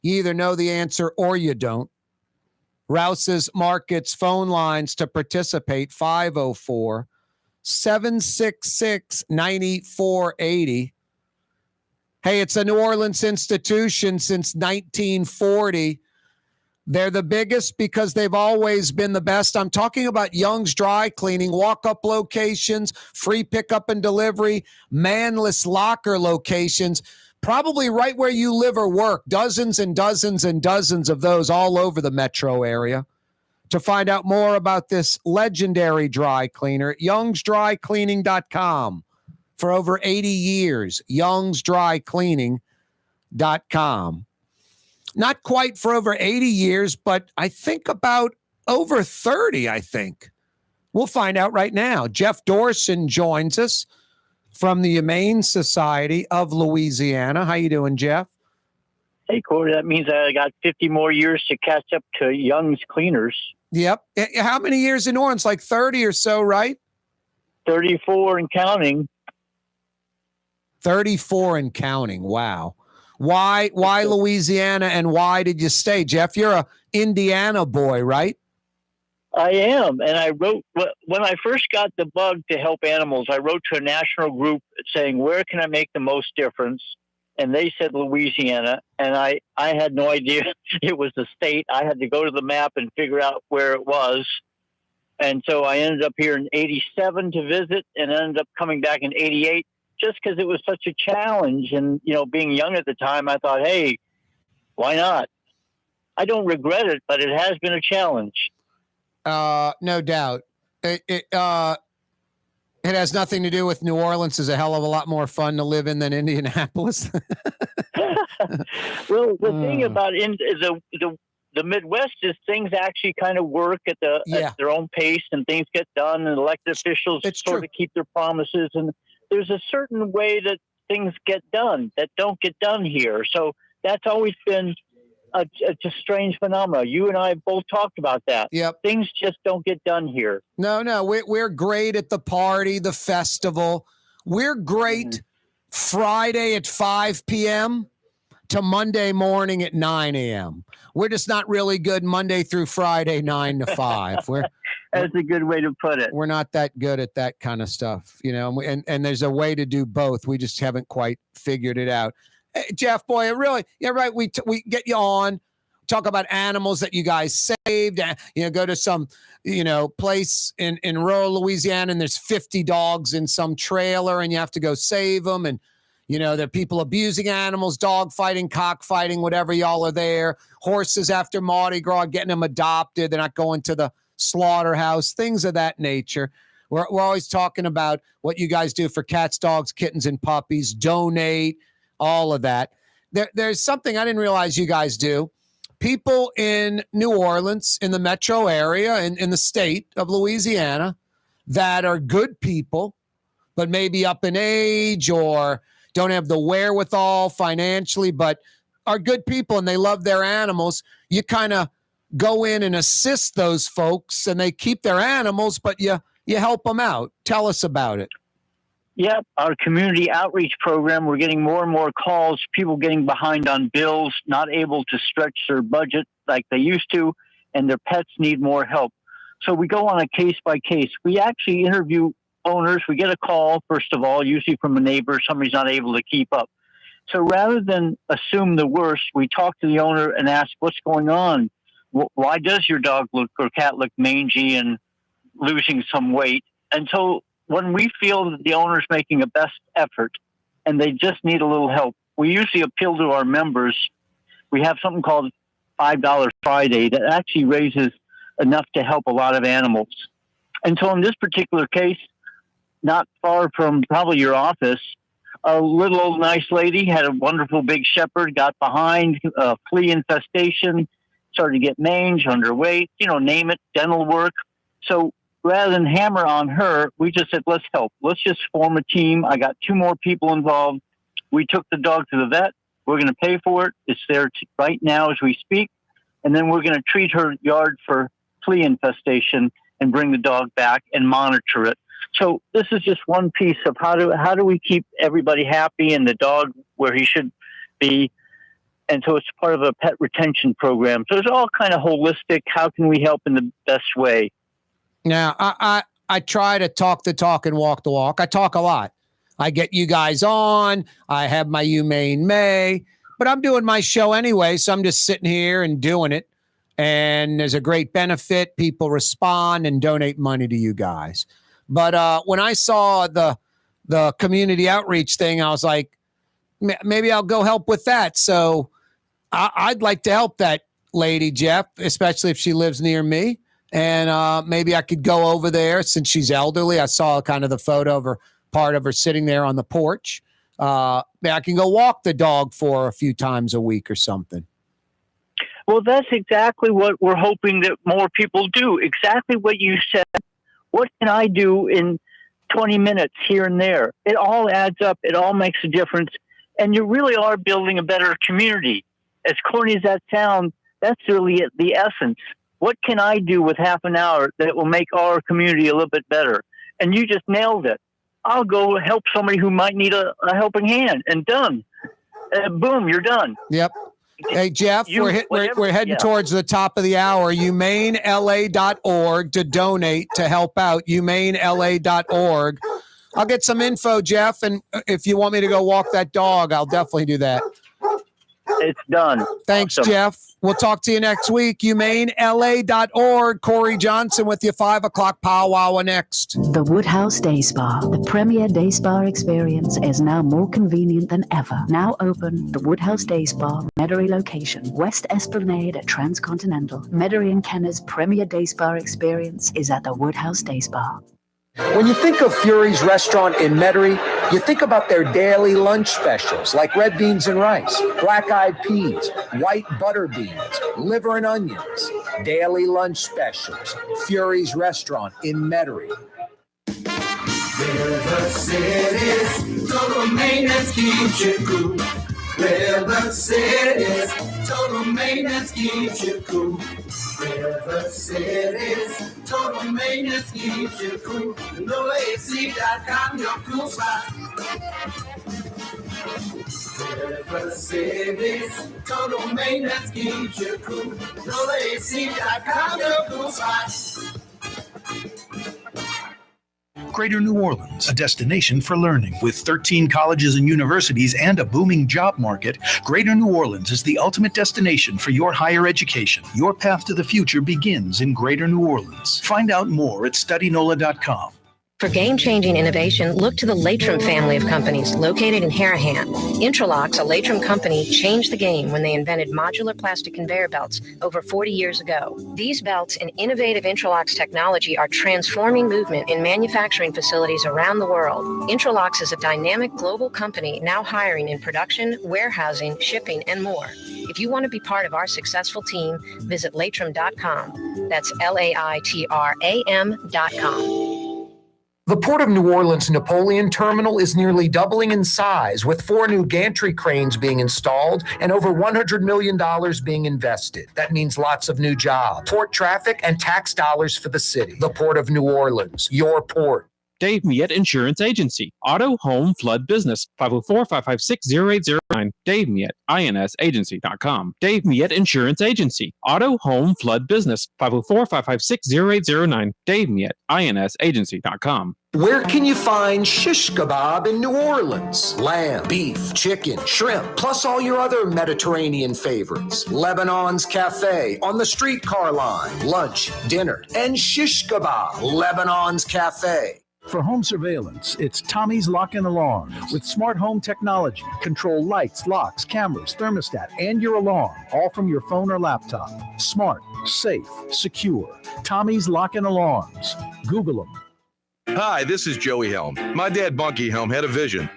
You either know the answer or you don't. Rouse's Markets phone lines to participate, 504-766-9480. Hey, it's a New Orleans institution since 1940. They're the biggest because they've always been the best. I'm talking about Young's Dry Cleaning, walk-up locations, free pickup and delivery, manless locker locations, probably right where you live or work, dozens and dozens and dozens of those all over the metro area. To find out more about this legendary dry cleaner, youngsdrycleaning.com. For over 80 years, youngsdrycleaning.com. Not quite for over 80 years, but I think about over 30, I think. We'll find out right now. Jeff Dorson joins us from the Humane Society of Louisiana. How you doing, Jeff? Hey, Corey, that means I got 50 more years to catch up to Young's Cleaners. Yep. How many years in Orange? Like 30 or so, right? 34 and counting. 34 and counting. Wow. Why Louisiana, and why did you stay? Jeff, you're a Indiana boy, right? I am. And I wrote, when I first got the bug to help animals, I wrote to a national group saying, where can I make the most difference? And they said Louisiana. And I had no idea it was the state. I had to go to the map and figure out where it was. And so I ended up here in 87 to visit, and ended up coming back in 88 just because it was such a challenge. And, being young at the time, I thought, hey, why not? I don't regret it, but it has been a challenge. No doubt. It has nothing to do with New Orleans is a hell of a lot more fun to live in than Indianapolis. Well, the thing about the Midwest is things actually kind of work at their own pace, and things get done, and elected officials sort of keep their promises. And there's a certain way that things get done that don't get done here. So that's always been a strange phenomenon. You and I both talked about that. Yep. Things just don't get done here. No, we're great at the party, the festival. We're great Friday at 5 p.m. to Monday morning at 9 a.m. We're just not really good Monday through Friday, 9 to 5. That's a good way to put it. We're not that good at that kind of stuff, and there's a way to do both. We just haven't quite figured it out. Hey, Jeff, boy, really, yeah, right. We get you on, talk about animals that you guys saved, go to some, place in rural Louisiana, and there's 50 dogs in some trailer, and you have to go save them. And, there are people abusing animals, dog fighting, cockfighting, whatever, y'all are there. Horses after Mardi Gras, getting them adopted. They're not going to the slaughterhouse, things of that nature. We're always talking about what you guys do for cats, dogs, kittens, and puppies, donate, all of that. There's something I didn't realize you guys do. People in New Orleans, in the metro area, and in the state of Louisiana, that are good people, but maybe up in age or don't have the wherewithal financially, but are good people and they love their animals. You kind of go in and assist those folks, and they keep their animals, but you help them out. Tell us about it. Yep, our community outreach program, we're getting more and more calls, people getting behind on bills, not able to stretch their budget like they used to, and their pets need more help. So we go on a case by case. We actually interview owners. We get a call, first of all, usually from a neighbor, somebody's not able to keep up. So rather than assume the worst, we talk to the owner and ask, what's going on? Why does your dog look or cat look mangy and losing some weight? And so when we feel that the owner's making a best effort and they just need a little help, we usually appeal to our members. We have something called $5 Friday that actually raises enough to help a lot of animals. And so in this particular case, not far from probably your office. A little old nice lady had a wonderful big shepherd, got behind flea infestation, started to get mange, underweight, name it, dental work. So rather than hammer on her, we just said, let's help. Let's just form a team. I got 2 more people involved. We took the dog to the vet. We're going to pay for it. It's there right now as we speak. And then we're going to treat her yard for flea infestation and bring the dog back and monitor it. So this is just one piece of how do we keep everybody happy and the dog where he should be. And so it's part of a pet retention program. So it's all kind of holistic. How can we help in the best way? Now, I try to talk the talk and walk the walk. I talk a lot. I get you guys on. I have my Humane May, but I'm doing my show anyway. So I'm just sitting here and doing it. And there's a great benefit. People respond and donate money to you guys. But when I saw the community outreach thing, I was like, maybe I'll go help with that. So I'd like to help that lady, Jeff, especially if she lives near me. And maybe I could go over there since she's elderly. I saw kind of the photo of her, part of her sitting there on the porch. I can go walk the dog for a few times a week or something. Well, that's exactly what we're hoping that more people do. Exactly what you said. What can I do in 20 minutes here and there? It all adds up. It all makes a difference. And you really are building a better community. As corny as that sounds, that's really the essence. What can I do with half an hour that will make our community a little bit better? And you just nailed it. I'll go help somebody who might need a helping hand, and done. Boom, you're done. Yep. Hey, Jeff, we're heading towards the top of the hour. HumaneLA.org to donate, to help out. HumaneLA.org. I'll get some info, Jeff, and if you want me to go walk that dog, I'll definitely do that. It's done. Thanks, awesome. Jeff. We'll talk to you next week. HumaneLA.org. Corey Johnson with you, 5 o'clock powwow next. The Woodhouse Day Spa, the premier day spa experience, is now more convenient than ever. Now open, the Woodhouse Day Spa, Metairie location, West Esplanade at Transcontinental. Metairie and Kenner's premier day spa experience is at the Woodhouse Day Spa. When you think of Fury's restaurant in Metairie, you think about their daily lunch specials like red beans and rice, black-eyed peas, white butter beans, liver and onions. Daily lunch specials. Fury's restaurant in Metairie. River City's total maintenance keeps you cool. River City's total maintenance keeps you cool. River City's total maintenance keeps you cool. NoAC.com, your cool spot. River City's total maintenance keeps you cool. NoAC.com, your cool spot. Greater New Orleans, a destination for learning. With 13 colleges and universities and a booming job market, Greater New Orleans is the ultimate destination for your higher education. Your path to the future begins in Greater New Orleans. Find out more at studynola.com. For game-changing innovation, look to the Latrim family of companies located in Harahan. Intralocks, a Latrim company, changed the game when they invented modular plastic conveyor belts over 40 years ago. These belts and innovative Intralocks technology are transforming movement in manufacturing facilities around the world. Intralocks is a dynamic global company now hiring in production, warehousing, shipping, and more. If you want to be part of our successful team, visit Latrim.com. That's LAITRAM.com. The Port of New Orleans Napoleon Terminal is nearly doubling in size, with 4 new gantry cranes being installed and over $100 million being invested. That means lots of new jobs, port traffic, and tax dollars for the city. The Port of New Orleans, your port. Dave Miette Insurance Agency. Auto, home, flood, business. 504-556-0809. Dave Miette, INSagency.com. Dave Miette Insurance Agency. Auto, home, flood, business. 504-556-0809. Dave Miette, INSagency.com. Where can you find shish kebab in New Orleans? Lamb, beef, chicken, shrimp, plus all your other Mediterranean favorites. Lebanon's Cafe on the streetcar line. Lunch, dinner, and shish kebab. Lebanon's Cafe. For home surveillance, it's Tommy's Lock and Alarms. With smart home technology, control lights, locks, cameras, thermostat, and your alarm, all from your phone or laptop. Smart, safe, secure. Tommy's Lock and Alarms. Google them. Hi, this is Joey Helm. My dad, Bunky Helm, had a vision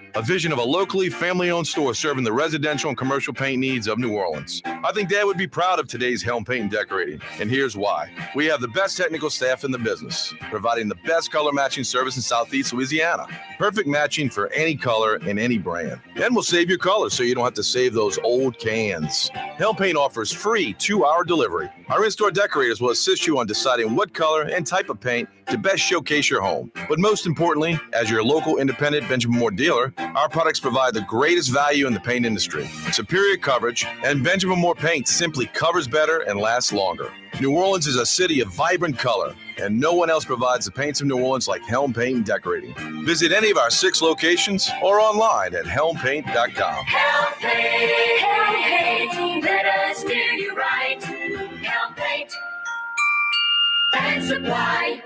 of a locally family-owned store serving the residential and commercial paint needs of New Orleans. I think Dad would be proud of today's Helm Paint and Decorating, and here's why. We have the best technical staff in the business, providing the best color matching service in Southeast Louisiana. Perfect matching for any color and any brand. And we'll save your colors so you don't have to save those old cans. Helm Paint offers free 2-hour delivery. Our in-store decorators will assist you on deciding what color and type of paint to best showcase your home. But most importantly, as your local independent Benjamin Moore dealer, our products provide the greatest value in the paint industry, superior coverage, and Benjamin Moore paint simply covers better and lasts longer. New Orleans is a city of vibrant color, and no one else provides the paints of New Orleans like Helm Paint and Decorating. Visit any of our 6 locations or online at helmpaint.com. Helm Paint, let us steer you right. Helm Paint and Supply.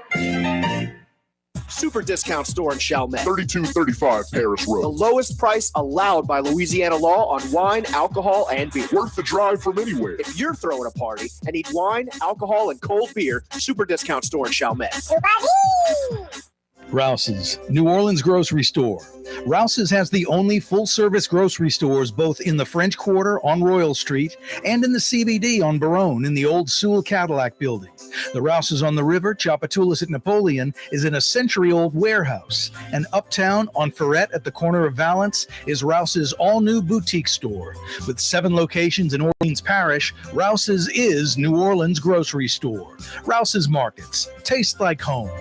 Super discount store in Chalmette. 3235 Paris Road. The lowest price allowed by Louisiana law on wine, alcohol, and beer. Worth the drive from anywhere. If you're throwing a party and need wine, alcohol, and cold beer, super discount store in Chalmette. Rouse's, New Orleans grocery store. Rouse's has the only full-service grocery stores both in the French Quarter on Royal Street and in the CBD on Baronne in the old Sewell Cadillac building. The Rouse's on the river, Tchoupitoulas at Napoleon, is in a century-old warehouse. And uptown on Ferret at the corner of Valence is Rouse's all-new boutique store. With 7 locations in Orleans Parish, Rouse's is New Orleans grocery store. Rouse's Markets. Taste like home.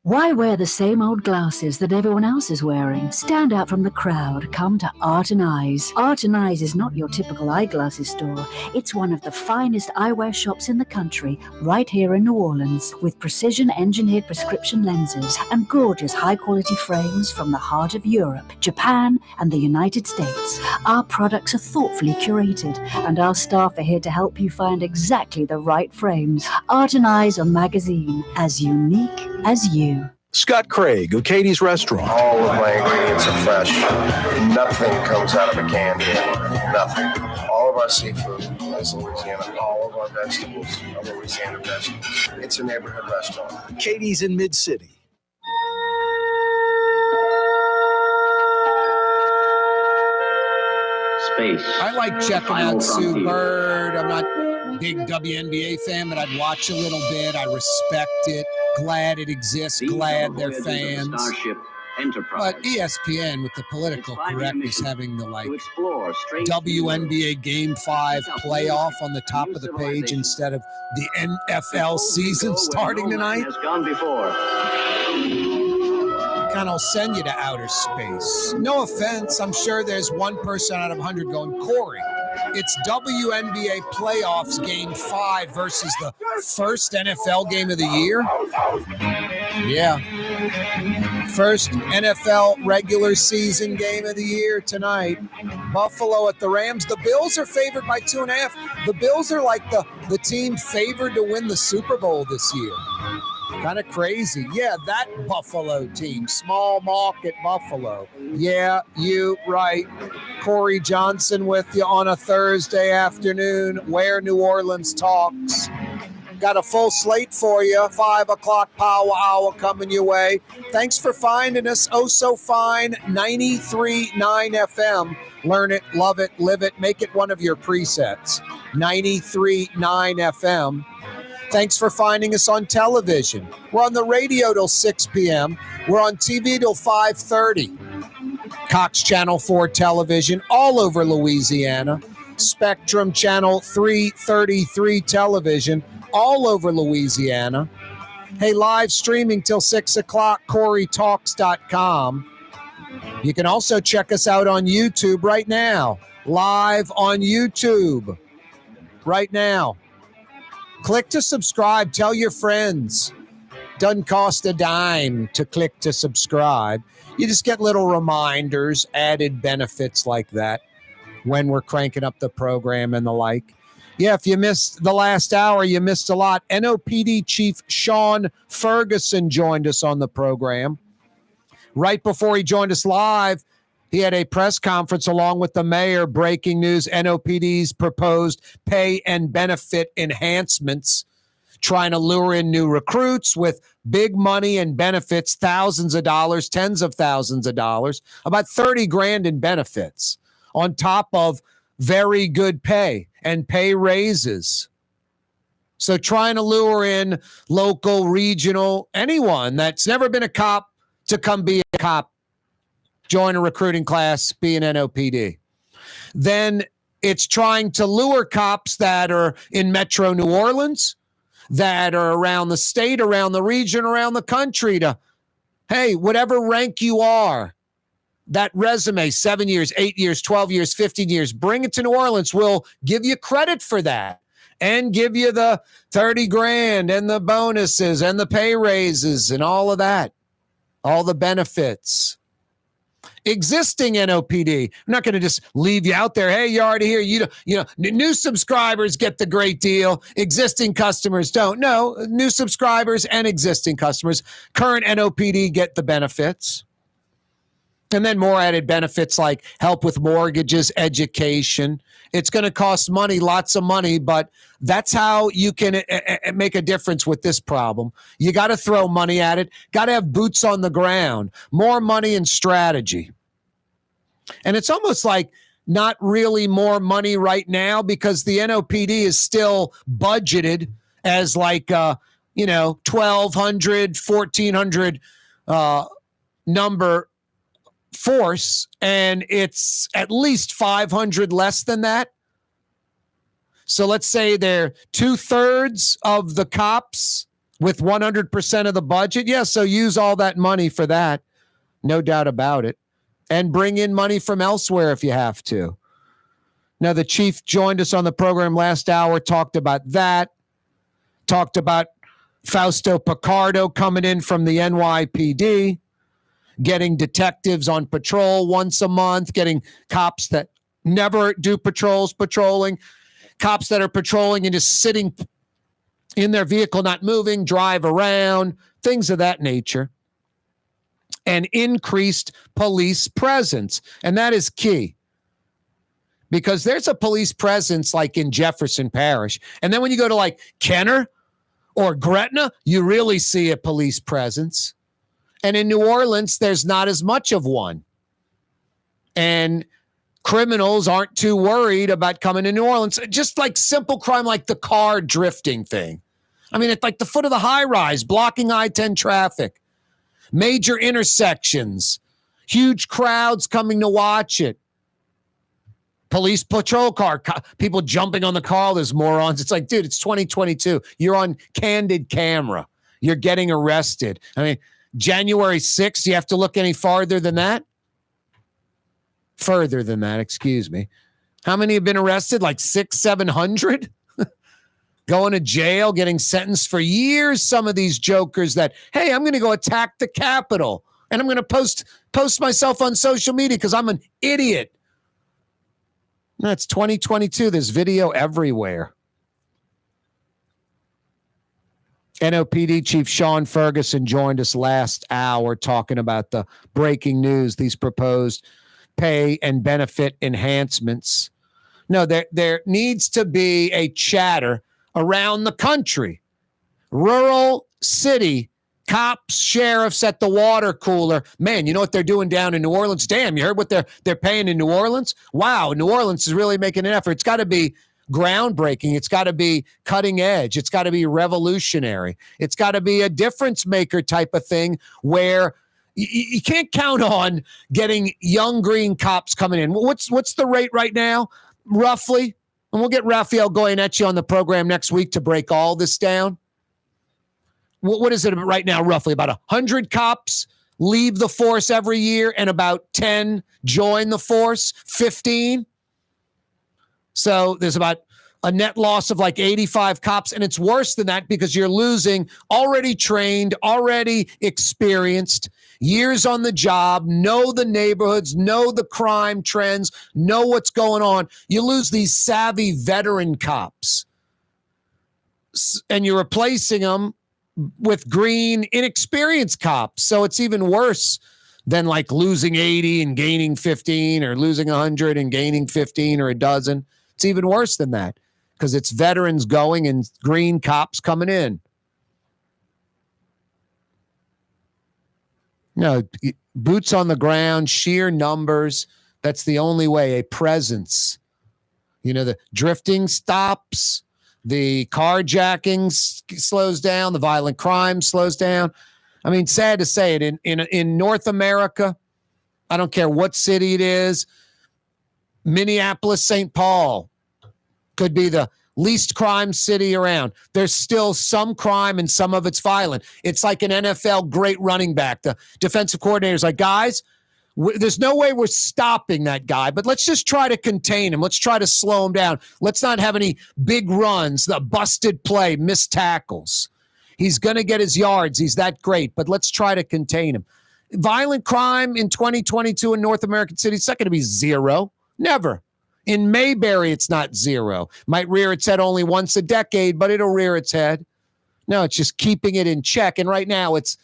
Why wear the same old glasses that everyone else is wearing? Stand out from the crowd. Come to Art and Eyes. Art and Eyes is not your typical eyeglasses store. It's one of the finest eyewear shops in the country, right here in New Orleans, with precision-engineered prescription lenses and gorgeous high-quality frames from the heart of Europe, Japan, and the United States. Our products are thoughtfully curated, and our staff are here to help you find exactly the right frames. Art and Eyes on magazine, as unique as you. Scott Craig of Katie's Restaurant. All of my ingredients are fresh. Nothing comes out of a can here. Nothing. All of our seafood is Louisiana. All of our vegetables are Louisiana vegetables. It's a neighborhood restaurant. Katie's in Mid-City. Space. I like checking out Sue Bird. I'm not a big WNBA fan, but I'd watch a little bit. I respect it. Glad it exists. Glad they're fans. But ESPN, with the political correctness, having the WNBA Game 5 playoff on the top of the page instead of the NFL season starting tonight, kind of send you to outer space. No offense, I'm sure there's one person out of 100 going, Corey, it's WNBA playoffs Game 5 versus the first NFL game of the year. Yeah. First NFL regular season game of the year tonight. Buffalo at the Rams. The Bills are favored by 2.5. The Bills are like the team favored to win the Super Bowl this year. Kind of crazy. Yeah, that Buffalo team. Small market Buffalo. Yeah, you right. Corey Johnson with you on a Thursday afternoon where New Orleans talks. Got a full slate for you. 5 o'clock Power Hour coming your way. Thanks for finding us. Oh, so fine. 93.9 FM. Learn it, love it, live it. Make it one of your presets. 93.9 FM. Thanks for finding us on television. We're on the radio till 6 p.m. We're on TV till 5:30. Cox Channel 4 television all over Louisiana. Spectrum Channel 333 television all over Louisiana. Hey, live streaming till 6 o'clock, CoreyTalks.com. You can also check us out on YouTube right now. Live on YouTube right now. Click to subscribe. Tell your friends. Doesn't cost a dime to click to subscribe. You just get little reminders, added benefits like that when we're cranking up the program and the like. Yeah, if you missed the last hour, you missed a lot. NOPD Chief Shaun Ferguson joined us on the program. Right before he joined us live, he had a press conference along with the mayor, breaking news, NOPD's proposed pay and benefit enhancements. trying to lure in new recruits with big money and benefits, thousands of dollars, tens of thousands of dollars, about 30 grand in benefits on top of very good pay and pay raises. So trying to lure in local, regional, anyone that's never been a cop to come be a cop, join a recruiting class, be an NOPD. Then it's trying to lure cops that are in Metro New Orleans, that are around the state, around the region, around the country to, hey, whatever rank you are, that resume, 7 years, 8 years, 12 years, 15 years, bring it to New Orleans. We'll give you credit for that and give you the 30 grand and the bonuses and the pay raises and all of that, all the benefits. Existing NOPD, I'm not going to just leave you out there. Hey, you're already here. You know, new subscribers get the great deal. Existing customers don't. No, new subscribers and existing customers, current NOPD get the benefits. And then more added benefits like help with mortgages, education. It's going to cost money, lots of money, but that's how you can make a difference with this problem. You got to throw money at it, got to have boots on the ground, more money and strategy. And it's almost like not really more money right now because the NOPD is still budgeted as like, 1,200, 1,400 number force, and it's at least 500 less than that. So let's say they're 2/3 of the cops with 100% of the budget. Yeah, so use all that money for that, no doubt about it, and bring in money from elsewhere if you have to. Now, the chief joined us on the program last hour, talked about that, talked about Fausto Pichardo coming in from the NYPD, getting detectives on patrol once a month, getting cops that never do patrolling, cops that are patrolling and just sitting in their vehicle, not moving, drive around, things of that nature, and increased police presence. And that is key because there's a police presence like in Jefferson Parish. And then when you go to like Kenner or Gretna, you really see a police presence. And in New Orleans, there's not as much of one. And criminals aren't too worried about coming to New Orleans. Just like simple crime, like the car drifting thing. I mean, it's like the foot of the high rise, blocking I-10 traffic, major intersections, huge crowds coming to watch it. Police patrol car, people jumping on the car, there's morons. It's like, dude, it's 2022. You're on candid camera. You're getting arrested. I mean, January 6th, you have to look any farther than that? Further than that, excuse me. How many have been arrested? Like 600, 700? Going to jail, getting sentenced for years. Some of these jokers that, hey, I'm going to go attack the Capitol and I'm going to post myself on social media because I'm an idiot. That's 2022. There's video everywhere. NOPD Chief Shaun Ferguson joined us last hour talking about the breaking news, these proposed pay and benefit enhancements. No, there needs to be a chatter around the country. Rural, city, cops, sheriffs at the water cooler. Man, you know what they're doing down in New Orleans? Damn, you heard what they're paying in New Orleans? Wow, New Orleans is really making an effort. It's got to be groundbreaking. It's got to be cutting edge. It's got to be revolutionary. It's got to be a difference maker type of thing where you can't count on getting young green cops coming in. What's the rate right now, roughly? And we'll get Raphael Goyeneche on the program next week to break all this down. What is it right now, roughly? About 100 cops leave the force every year and about 10 join the force, 15. So there's about a net loss of like 85 cops. And it's worse than that because you're losing already trained, already experienced, years on the job, know the neighborhoods, know the crime trends, know what's going on. You lose these savvy veteran cops. And you're replacing them with green, inexperienced cops. So it's even worse than like losing 80 and gaining 15 or losing 100 and gaining 15 or a dozen. It's even worse than that. because it's veterans going and green cops coming in. No, boots on the ground, sheer numbers. That's the only way, a presence. The drifting stops, the carjacking slows down, the violent crime slows down. I mean, sad to say it, in North America, I don't care what city it is, Minneapolis, St. Paul could be the least crime city around. There's still some crime and some of it's violent. It's like an NFL great running back. The defensive coordinator's like, guys, there's no way we're stopping that guy, but let's just try to contain him. Let's try to slow him down. Let's not have any big runs, the busted play, missed tackles. He's going to get his yards. He's that great, but let's try to contain him. Violent crime in 2022 in North American cities, it's not going to be zero. Never. In Mayberry, it's not zero. Might rear its head only once a decade, but it'll rear its head. No, it's just keeping it in check. And right now, it's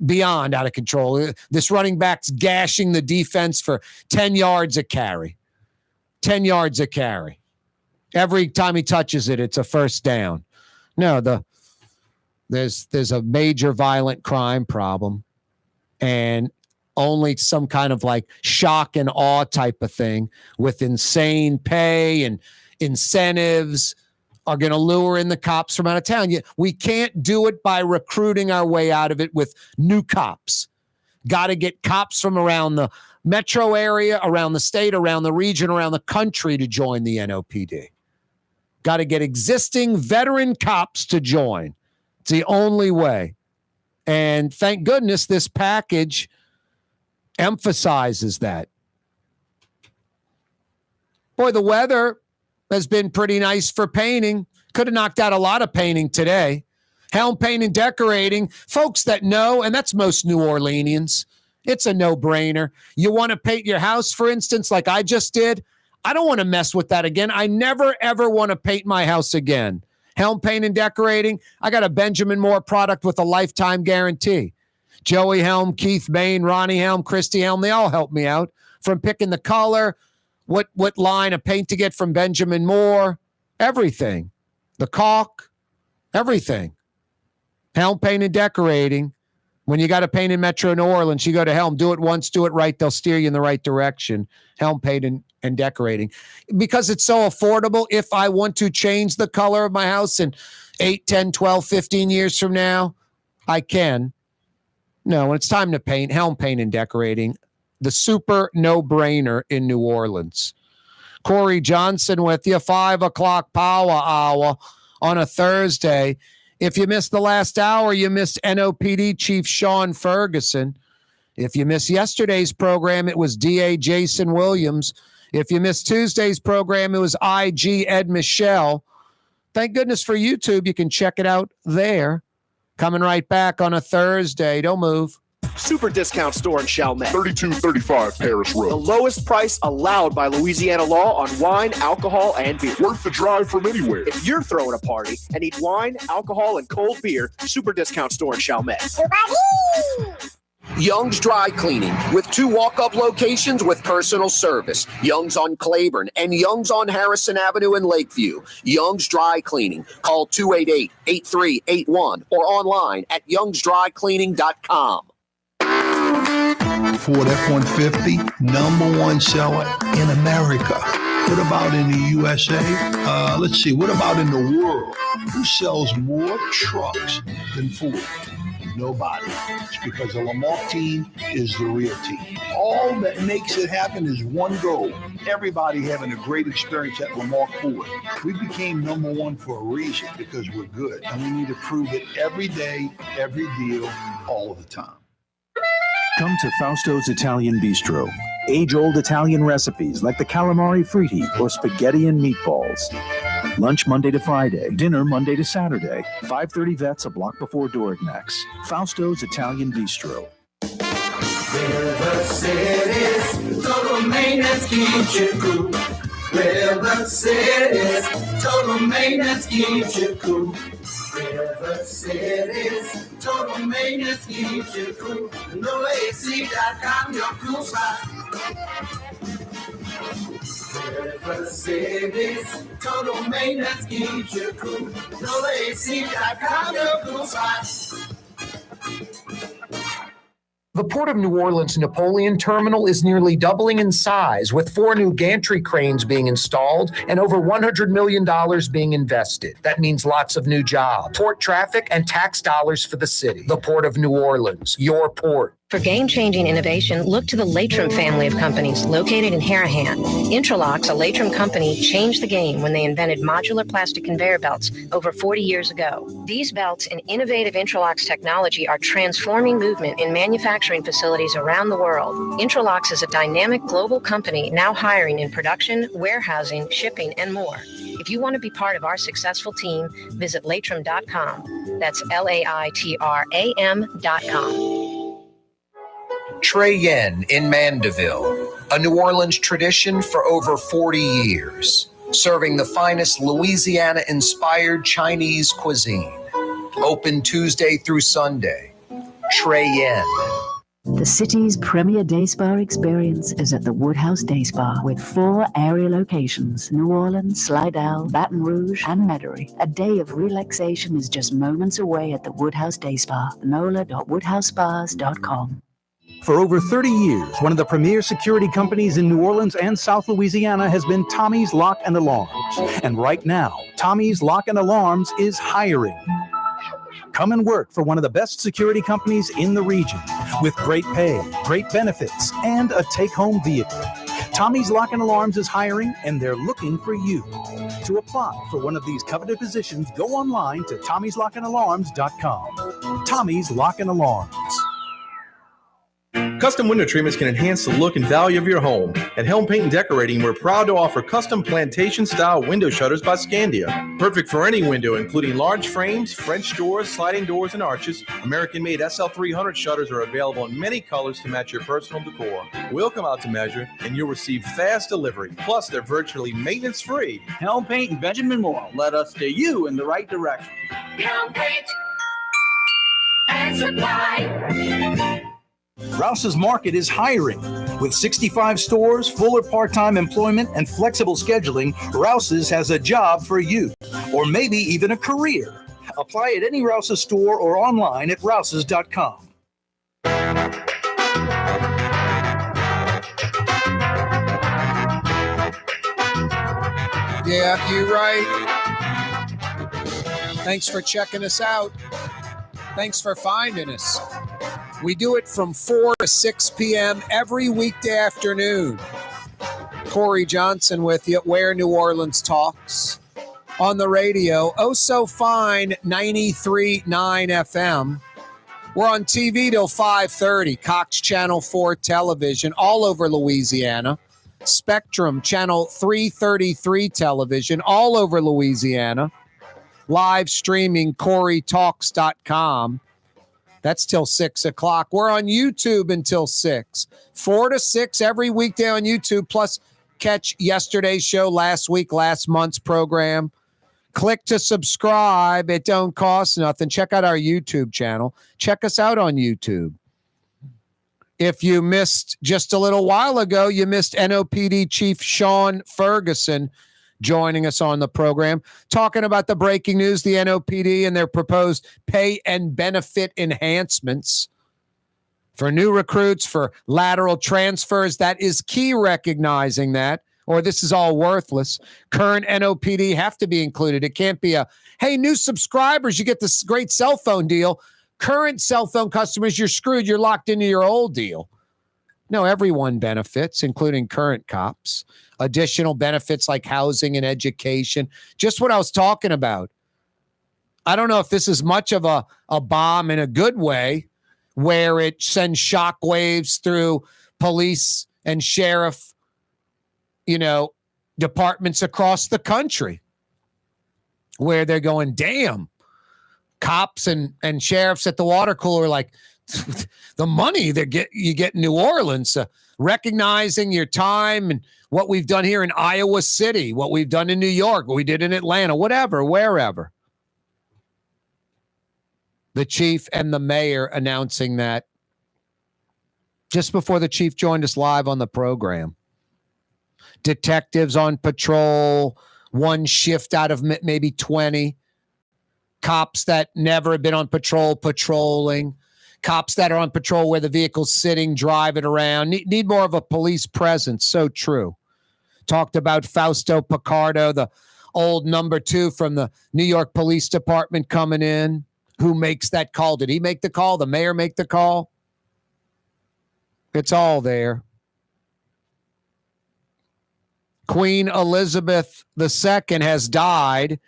beyond out of control. This running back's gashing the defense for 10 yards a carry. 10 yards a carry. Every time he touches it, it's a first down. No, there's a major violent crime problem. And only some kind of like shock and awe type of thing with insane pay and incentives are going to lure in the cops from out of town. We can't do it by recruiting our way out of it with new cops. Got to get cops from around the metro area, around the state, around the region, around the country to join the NOPD. Got to get existing veteran cops to join. It's the only way. And thank goodness this package emphasizes that. Boy, the weather has been pretty nice for painting. Could have knocked out a lot of painting today. Helm Paint and Decorating, folks that know, and that's most New Orleanians, it's a no-brainer. You want to paint your house, for instance, like I just did? I don't want to mess with that again. I never, ever want to paint my house again. Helm Paint and Decorating, I got a Benjamin Moore product with a lifetime guarantee. Joey Helm, Keith Bain, Ronnie Helm, Christy Helm, they all help me out. From picking the color, what line of paint to get from Benjamin Moore, everything. The caulk, everything. Helm Paint and Decorating. When you got to paint in Metro New Orleans, you go to Helm. Do it once, do it right. They'll steer you in the right direction. Helm Paint and Decorating. Because it's so affordable, if I want to change the color of my house in 8, 10, 12, 15 years from now, I can. No, when it's time to paint, Helm Paint and Decorating, the super no-brainer in New Orleans. Corey Johnson with you, 5 o'clock power hour on a Thursday. If you missed the last hour, you missed NOPD Chief Shaun Ferguson. If you missed yesterday's program, it was DA Jason Williams. If you missed Tuesday's program, it was IG Ed Michelle. Thank goodness for YouTube. You can check it out there. Coming right back on a Thursday. Don't move. Super discount store in Chalmette. 3235 Paris Road. The lowest price allowed by Louisiana law on wine, alcohol, and beer. Worth the drive from anywhere. If you're throwing a party and need wine, alcohol, and cold beer, super discount store in Chalmette. Young's Dry Cleaning, with 2 walk-up locations with personal service. Young's on Claiborne and Young's on Harrison Avenue in Lakeview. Young's Dry Cleaning. Call 288-8381 or online at youngsdrycleaning.com. Ford F-150, #1 seller in America. What about in the USA? Let's see, what about in the world? Who sells more trucks than Ford? Nobody. It's because the Lamarck team is the real team. All that makes it happen is one goal. Everybody having a great experience at Lamarck Ford. We became #1 for a reason, because we're good. And we need to prove it every day, every deal, all the time. Come to Fausto's Italian Bistro. Age-old Italian recipes like the calamari fritti or spaghetti and meatballs. Lunch Monday to Friday, dinner Monday to Saturday. 530 Vets, a block before Dorignax. Fausto's Italian Bistro. River City's total maintenance keeps you cool. River City's total maintenance keeps you cool. River City's total maintenance keeps you cool. NoAC.com, your cool spot. River City's total maintenance keeps you cool. NOLAC.com, your cool spot. The Port of New Orleans Napoleon Terminal is nearly doubling in size, with 4 new gantry cranes being installed and over $100 million being invested. That means lots of new jobs, port traffic, and tax dollars for the city. The Port of New Orleans, your port. For game-changing innovation, look to the Latrim family of companies located in Harahan. Intralocks, a Latrim company, changed the game when they invented modular plastic conveyor belts over 40 years ago. These belts and innovative Intralocks technology are transforming movement in manufacturing facilities around the world. Intralocks is a dynamic global company now hiring in production, warehousing, shipping, and more. If you want to be part of our successful team, visit Latrim.com. That's LAITRAM.com. Trey Yen in Mandeville, a New Orleans tradition for over 40 years, serving the finest Louisiana-inspired Chinese cuisine. Open Tuesday through Sunday. Trey Yen. The city's premier day spa experience is at the Woodhouse Day Spa with 4 area locations: New Orleans, Slidell, Baton Rouge, and Metairie. A day of relaxation is just moments away at the Woodhouse Day Spa. NOLA.woodhousespas.com. For over 30 years, one of the premier security companies in New Orleans and South Louisiana has been Tommy's Lock and Alarms. And right now, Tommy's Lock and Alarms is hiring. Come and work for one of the best security companies in the region with great pay, great benefits, and a take-home vehicle. Tommy's Lock and Alarms is hiring, and they're looking for you. To apply for one of these coveted positions, go online to Tommy'sLockandAlarms.com. Tommy's Lock and Alarms. Custom window treatments can enhance the look and value of your home. At Helm Paint and Decorating, we're proud to offer custom plantation-style window shutters by Scandia. Perfect for any window, including large frames, French doors, sliding doors, and arches. American-made SL300 shutters are available in many colors to match your personal decor. We'll come out to measure, and you'll receive fast delivery. Plus, they're virtually maintenance-free. Helm Paint and Benjamin Moore led us steer you in the right direction. Helm Paint and Supply. Rouse's Market is hiring. With 65 stores, full or part-time employment, and flexible scheduling, Rouse's has a job for you, or maybe even a career. Apply at any Rouse's store or online at rouses.com. Yeah, you're right. Thanks for checking us out. Thanks for finding us. We do it from 4 to 6 p.m. every weekday afternoon. Corey Johnson with you, Where New Orleans Talks. On the radio, oh so fine, 93.9 FM. We're on TV till 5:30, Cox Channel 4 television all over Louisiana. Spectrum Channel 333 television all over Louisiana. Live streaming, CoreyTalks.com. That's till 6 o'clock. We're on YouTube until 6. 4 to 6 every weekday on YouTube, plus catch yesterday's show, last month's program. Click to subscribe. It don't cost nothing. Check out our YouTube channel. Check us out on YouTube. If you missed just a little while ago, you missed NOPD Chief Shaun Ferguson joining us on the program, talking about the breaking news, the NOPD and their proposed pay and benefit enhancements for new recruits, for lateral transfers. That is key, recognizing that, or this is all worthless. Current NOPD have to be included. It can't be a, hey, new subscribers, you get this great cell phone deal. Current cell phone customers, you're screwed. You're locked into your old deal. No, everyone benefits, including current cops. Additional benefits like housing and education. Just what I was talking about. I don't know if this is much of a bomb in a good way, where it sends shockwaves through police and sheriff, departments across the country, where they're going, damn, cops and sheriffs at the water cooler, like, the money that you get in New Orleans, recognizing your time and what we've done here in Iowa City, what we've done in New York, what we did in Atlanta, whatever, wherever. The chief and the mayor announcing that just before the chief joined us live on the program. detectives on patrol, one shift out of maybe 20, cops that never have been on patrol patrolling, cops that are on patrol where the vehicle's sitting, driving around. Need more of a police presence. So true. Talked about Fausto Pichardo, the old number 2 from the New York Police Department coming in. Who makes that call? Did he make the call? The mayor make the call? It's all there. Queen Elizabeth II has died.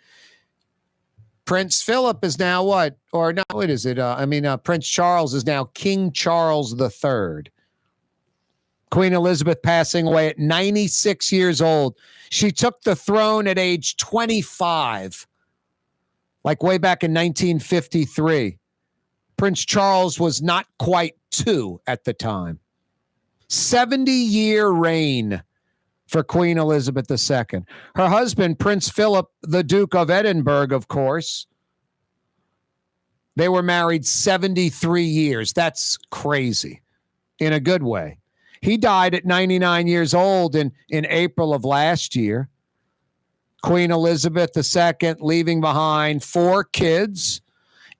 Prince Philip is now what? Or no, what is it? Prince Charles is now King Charles III. Queen Elizabeth passing away at 96 years old. She took the throne at age 25, like way back in 1953. Prince Charles was not quite 2 at the time. 70-year reign for Queen Elizabeth II. Her husband, Prince Philip, the Duke of Edinburgh, of course, they were married 73 years. That's crazy in a good way. He died at 99 years old in April of last year. Queen Elizabeth II leaving behind 4 kids,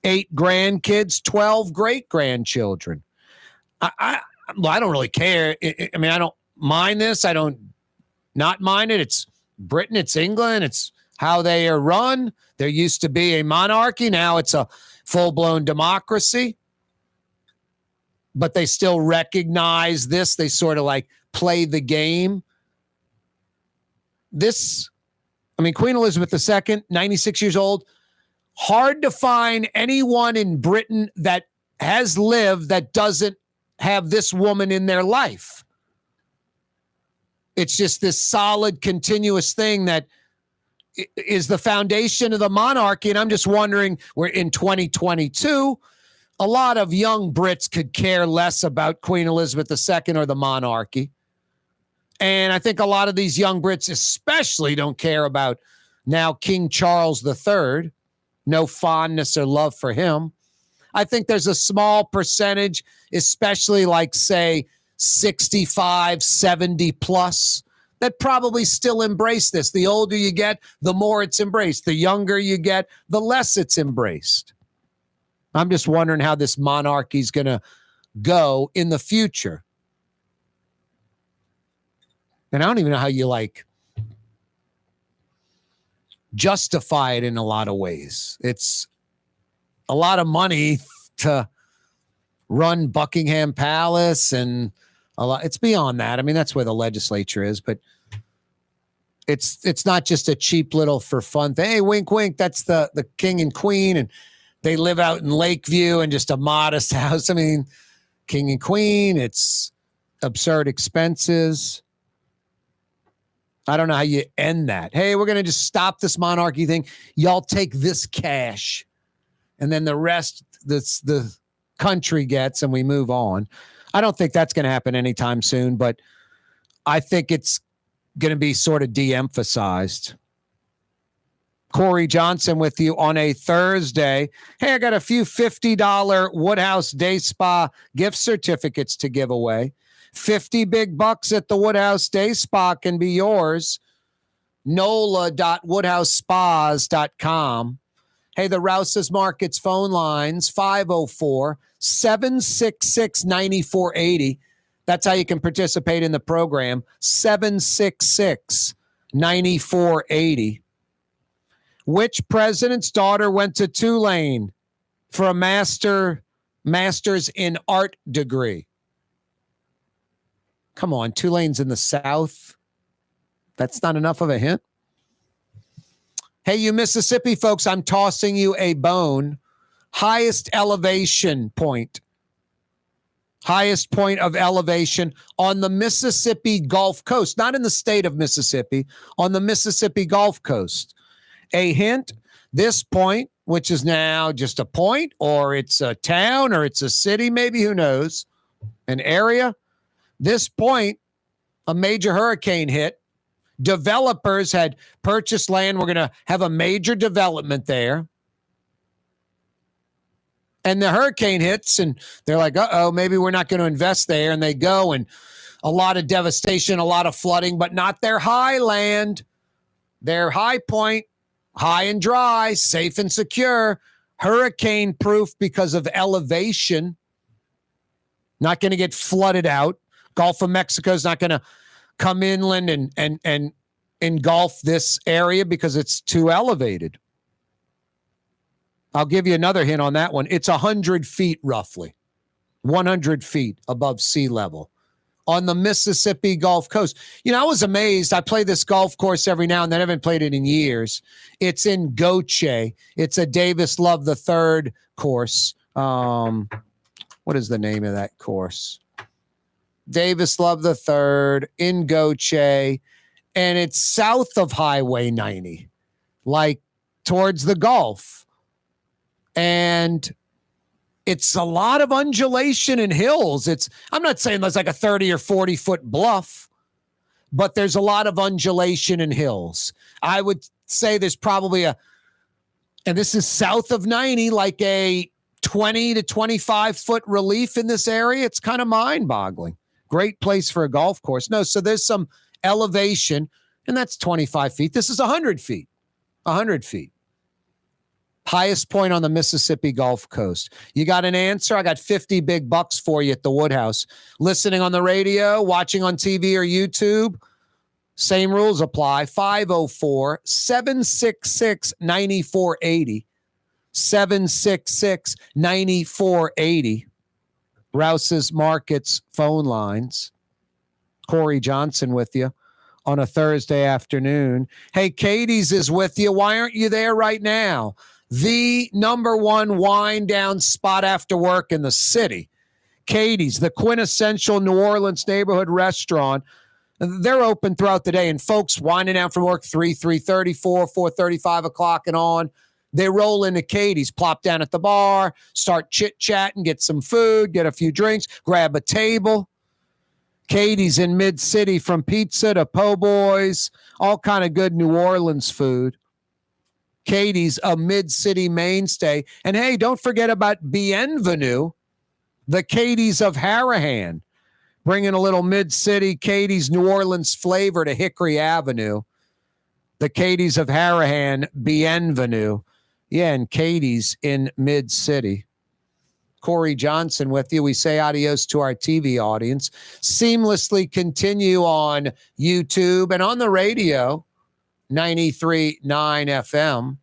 8 grandkids, 12 great-grandchildren. I don't really care. I don't mind this. I don't not mind it. It's Britain. It's England. It's how they are run. There used to be a monarchy. Now it's a full-blown democracy. But they still recognize this. They sort of like play the game. Queen Elizabeth II, 96 years old. Hard to find anyone in Britain that has lived that doesn't have this woman in their life. It's just this solid, continuous thing that is the foundation of the monarchy. And I'm just wondering, we're in 2022. A lot of young Brits could care less about Queen Elizabeth II or the monarchy. And I think a lot of these young Brits especially don't care about now King Charles III. No fondness or love for him. I think there's a small percentage, especially like, say, 65, 70 plus, that probably still embrace this. The older you get, the more it's embraced. The younger you get, the less it's embraced. I'm just wondering how this monarchy is going to go in the future. And I don't even know how you justify it in a lot of ways. It's a lot of money to run Buckingham Palace and it's beyond that. That's where the legislature is, but it's not just a cheap little for fun thing. Hey, wink, wink. That's the king and queen, and they live out in Lakeview in just a modest house. King and queen, it's absurd expenses. I don't know how you end that. Hey, we're going to just stop this monarchy thing. Y'all take this cash, and then the rest the country gets, and we move on. I don't think that's going to happen anytime soon, but I think it's going to be sort of de-emphasized. Corey Johnson with you on a Thursday. Hey, I got a few $50 Woodhouse Day Spa gift certificates to give away. 50 big bucks at the Woodhouse Day Spa can be yours. NOLA.woodhousespas.com. Hey, the Rouse's Markets phone lines, 504-766-9480. That's how you can participate in the program, 766-9480. Which president's daughter went to Tulane for a master's in art degree? Come on, Tulane's in the South. That's not enough of a hint. Hey, you Mississippi folks, I'm tossing you a bone. Highest elevation point. Highest point of elevation on the Mississippi Gulf Coast, not in the state of Mississippi, on the Mississippi Gulf Coast. A hint, this point, which is now just a point, or it's a town, or it's a city, maybe, who knows, an area. This point, a major hurricane hit. Developers had purchased land. We're going to have a major development there. And the hurricane hits, and they're like, uh-oh, maybe we're not going to invest there. And they go, and a lot of devastation, a lot of flooding, but not their highland. Their high point, high and dry, safe and secure, hurricane proof because of elevation. Not going to get flooded out. Gulf of Mexico is not going to come inland and engulf this area because it's too elevated. I'll give you another hint on that one. It's 100 feet roughly, 100 feet above sea level on the Mississippi Gulf Coast. You know, I was amazed. I play this golf course every now and then. I haven't played it in years. It's in Goche. It's a Davis Love III course. What is the name of that course? Davis Love III in Goche. And it's south of Highway 90, like towards the Gulf. And it's a lot of undulation and hills. I'm not saying there's like a 30 or 40 foot bluff, but there's a lot of undulation and hills. I would say there's probably and this is south of 90, like a 20 to 25 foot relief in this area. It's kind of mind boggling. Great place for a golf course. No, so there's some elevation, and that's 25 feet. This is 100 feet. 100 feet. Highest point on the Mississippi Gulf Coast. You got an answer? I got 50 big bucks for you at the Woodhouse. Listening on the radio, watching on TV or YouTube, same rules apply. 504-766-9480. 766-9480. Rouse's Markets phone lines. Corey Johnson with you on a Thursday afternoon. Hey, Katie's is with you. Why aren't you there right now? The number one wind down spot after work in the city. Katie's, the quintessential New Orleans neighborhood restaurant. They're open throughout the day, and folks winding down from work 3:30, 4, 4:30, 5 o'clock and on. They roll into Katie's, plop down at the bar, start chit-chatting, get some food, get a few drinks, grab a table. Katie's in Mid-City, from pizza to po' boys, all kind of good New Orleans food. Katie's, a Mid-City mainstay. And hey, don't forget about Bienvenue, the Katie's of Harahan, bringing a little Mid-City Katie's New Orleans flavor to Hickory Avenue. The Katie's of Harahan, Bienvenue. Yeah, and Katie's in Mid-City. Corey Johnson with you. We say adios to our TV audience. Seamlessly continue on YouTube and on the radio, 93.9 FM.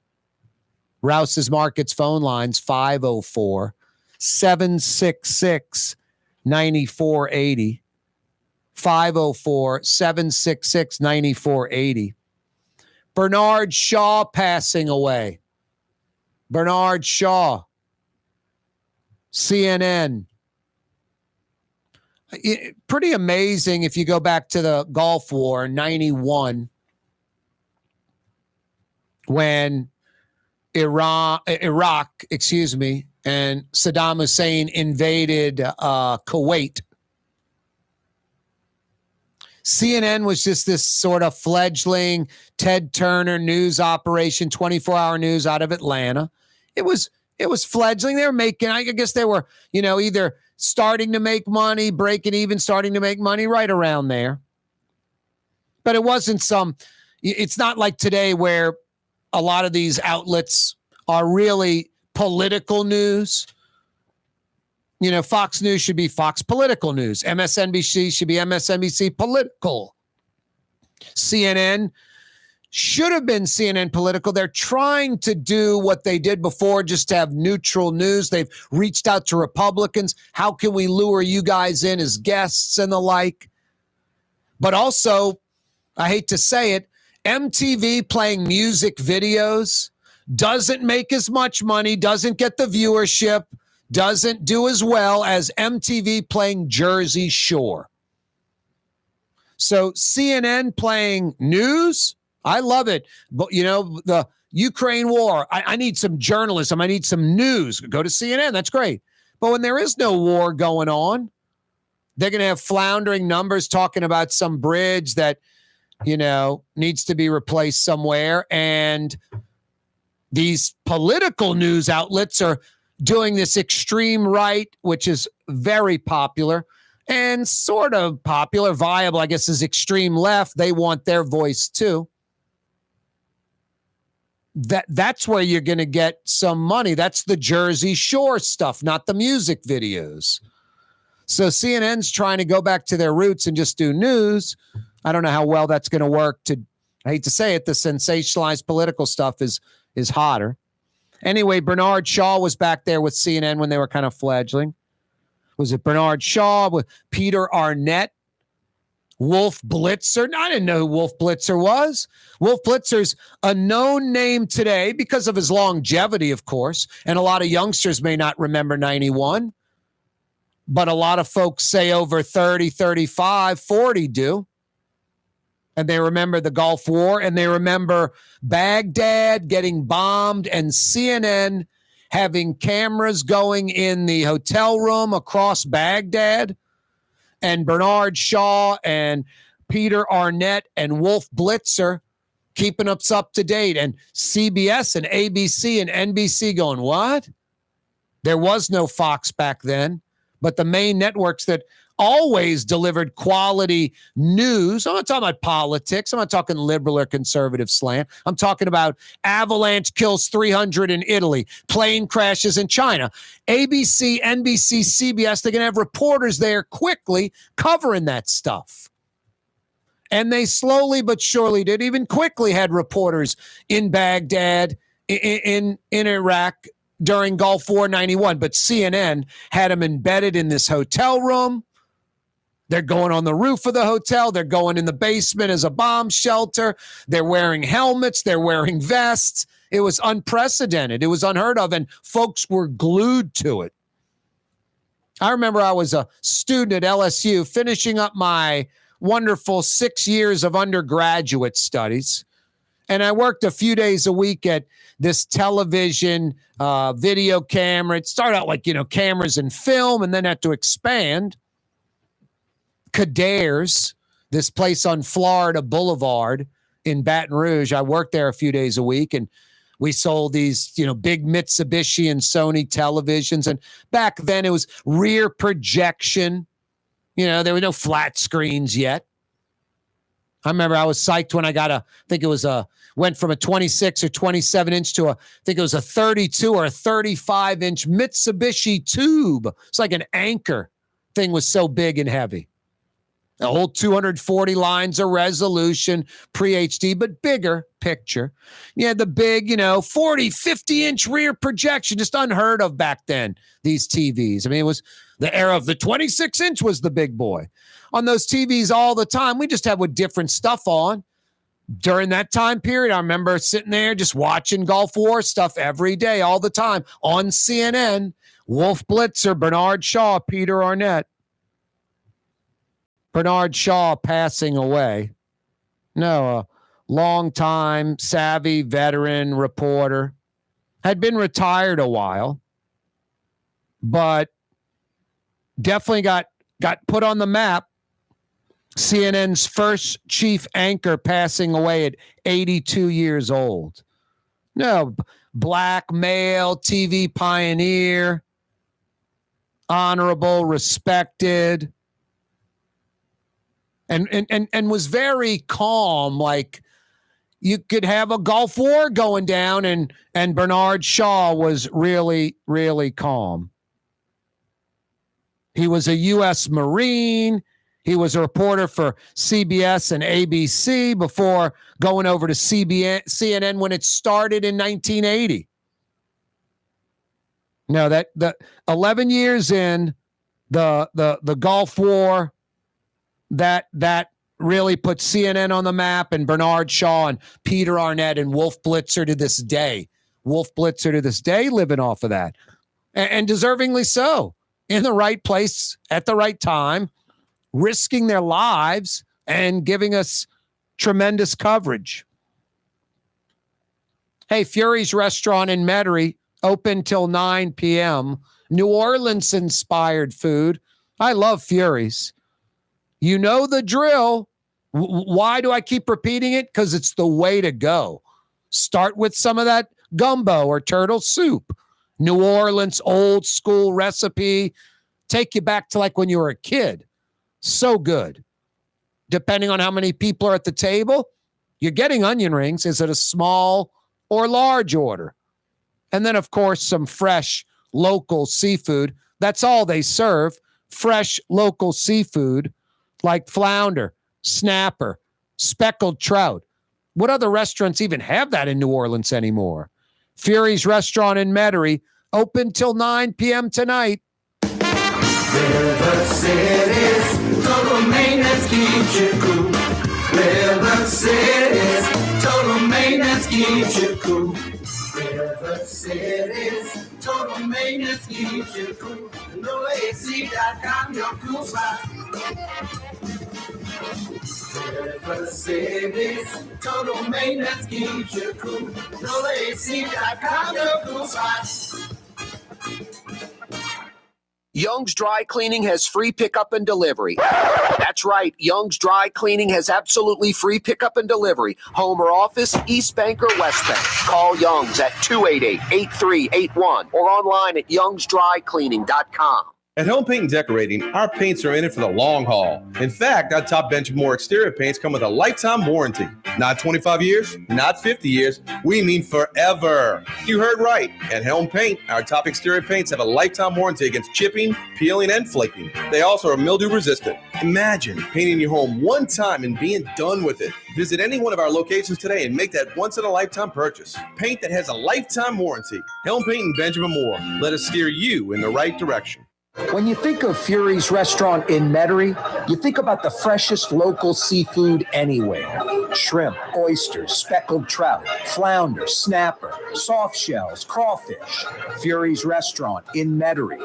Rouse's Markets phone lines, 504-766-9480. 504-766-9480. Bernard Shaw passing away. Bernard Shaw, CNN. Pretty amazing if you go back to the Gulf War, 91, when Iraq, and Saddam Hussein invaded Kuwait. CNN was just this sort of fledgling Ted Turner news operation, 24-hour news out of Atlanta. It was fledgling. They were making, I guess they were, either starting to make money, breaking even, starting to make money, right around there. But it wasn't it's not like today where a lot of these outlets are really political news. Fox News should be Fox Political News. MSNBC should be MSNBC Political. CNN should have been CNN Political. They're trying to do what they did before, just to have neutral news. They've reached out to Republicans. How can we lure you guys in as guests and the like? But also, I hate to say it, MTV playing music videos doesn't make as much money, doesn't get the viewership, doesn't do as well as MTV playing Jersey Shore. So CNN playing news, I love it. But, the Ukraine war, I need some journalism. I need some news. Go to CNN. That's great. But when there is no war going on, they're going to have floundering numbers talking about some bridge that, needs to be replaced somewhere. And these political news outlets are doing this extreme right, which is very popular. and sort of popular, viable, I guess, is extreme left. They want their voice too. That's where you're going to get some money. That's the Jersey Shore stuff, not the music videos. So CNN's trying to go back to their roots and just do news. I don't know how well that's going to work. I hate to say it, the sensationalized political stuff is hotter. Anyway, Bernard Shaw was back there with CNN when they were kind of fledgling. Was it Bernard Shaw with Peter Arnett? Wolf Blitzer? I didn't know who Wolf Blitzer was. Wolf Blitzer's a known name today because of his longevity, of course, and a lot of youngsters may not remember 91, but a lot of folks say over 30, 35, 40 do. And they remember the Gulf War, and they remember Baghdad getting bombed and CNN having cameras going in the hotel room across Baghdad, and Bernard Shaw and Peter Arnett and Wolf Blitzer keeping us up to date, and CBS and ABC and NBC going, what? There was no Fox back then, but the main networks that always delivered quality news. I'm not talking about politics. I'm not talking liberal or conservative slant. I'm talking about avalanche kills 300 in Italy, plane crashes in China. ABC, NBC, CBS, they're going to have reporters there quickly covering that stuff. And they slowly but surely did, even quickly had reporters in Baghdad, in Iraq during Gulf War 91. But CNN had them embedded in this hotel room. They're going on the roof of the hotel. They're going in the basement as a bomb shelter. They're wearing helmets. They're wearing vests. It was unprecedented. It was unheard of, and folks were glued to it. I remember I was a student at LSU finishing up my wonderful 6 years of undergraduate studies, and I worked a few days a week at this television video camera. It started out like, cameras and film, and then had to expand. Kaare, this place on Florida Boulevard in Baton Rouge. I worked there a few days a week, and we sold these, big Mitsubishi and Sony televisions. And back then it was rear projection. There were no flat screens yet. I remember I was psyched when I got went from a 26 or 27 inch to I think it was a 32 or a 35 inch Mitsubishi tube. It's like an anchor. Thing was so big and heavy. A whole 240 lines of resolution, pre-HD, but bigger picture. You had the big, 40, 50-inch rear projection, just unheard of back then, these TVs. I mean, it was the era of the 26-inch was the big boy. On those TVs all the time, we just had with different stuff on. During that time period, I remember sitting there just watching Gulf War stuff every day, all the time, on CNN. Wolf Blitzer, Bernard Shaw, Peter Arnett. Bernard Shaw passing away. No, a long-time, savvy, veteran reporter. Had been retired a while, but definitely got put on the map. CNN's first chief anchor passing away at 82 years old. No, black male, TV pioneer, honorable, respected. And was very calm, like you could have a Gulf War going down, and Bernard Shaw was really, really calm. He was a U.S. Marine. He was a reporter for CBS and ABC before going over to CNN when it started in 1980. No, that the 11 years in the Gulf War, that really put CNN on the map, and Bernard Shaw and Peter Arnett and Wolf Blitzer to this day. Wolf Blitzer to this day living off of that. And deservingly so. In the right place at the right time, risking their lives and giving us tremendous coverage. Hey, Fury's Restaurant in Metairie, open till 9 p.m. New Orleans-inspired food. I love Fury's. You know the drill. Why do I keep repeating it? Because it's the way to go. Start with some of that gumbo or turtle soup. New Orleans, old school recipe. Take you back to like when you were a kid. So good. Depending on how many people are at the table, you're getting onion rings. Is it a small or large order? And then, of course, some fresh local seafood. That's all they serve. Fresh local seafood like flounder, snapper, speckled trout. What other restaurants even have that in New Orleans anymore? Fury's Restaurant in Metairie, open till 9 p.m. tonight. River City's total maintenance keeps you cool. River City's total maintenance keeps you cool. River City's total maintenance keeps you cool. NoAC.com, your cool spot. River City's total maintenance keeps you cool. NoAC.com, your cool spot. Young's Dry Cleaning has free pickup and delivery. That's right. Young's Dry Cleaning has absolutely free pickup and delivery. Home or office, East Bank or West Bank. Call Young's at 288-8381 or online at youngsdrycleaning.com. At Home Paint and Decorating, our paints are in it for the long haul. In fact, our top bench of more exterior paints come with a lifetime warranty. Not 25 years, not 50 years, we mean forever. You heard right. At Helm Paint, our top exterior paints have a lifetime warranty against chipping, peeling, and flaking. They also are mildew resistant. Imagine painting your home one time and being done with it. Visit any one of our locations today and make that once-in-a-lifetime purchase. Paint that has a lifetime warranty. Helm Paint and Benjamin Moore. Let us steer you in the right direction. When you think of Fury's Restaurant in Metairie, you think about the freshest local seafood anywhere. Shrimp, oysters, speckled trout, flounder, snapper, soft shells, crawfish. Fury's Restaurant in Metairie.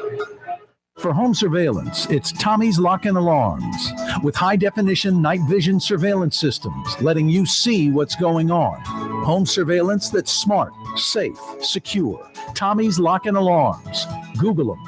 For home surveillance, it's Tommy's Lock and Alarms. With high-definition night vision surveillance systems, letting you see what's going on. Home surveillance that's smart, safe, secure. Tommy's Lock and Alarms. Google them.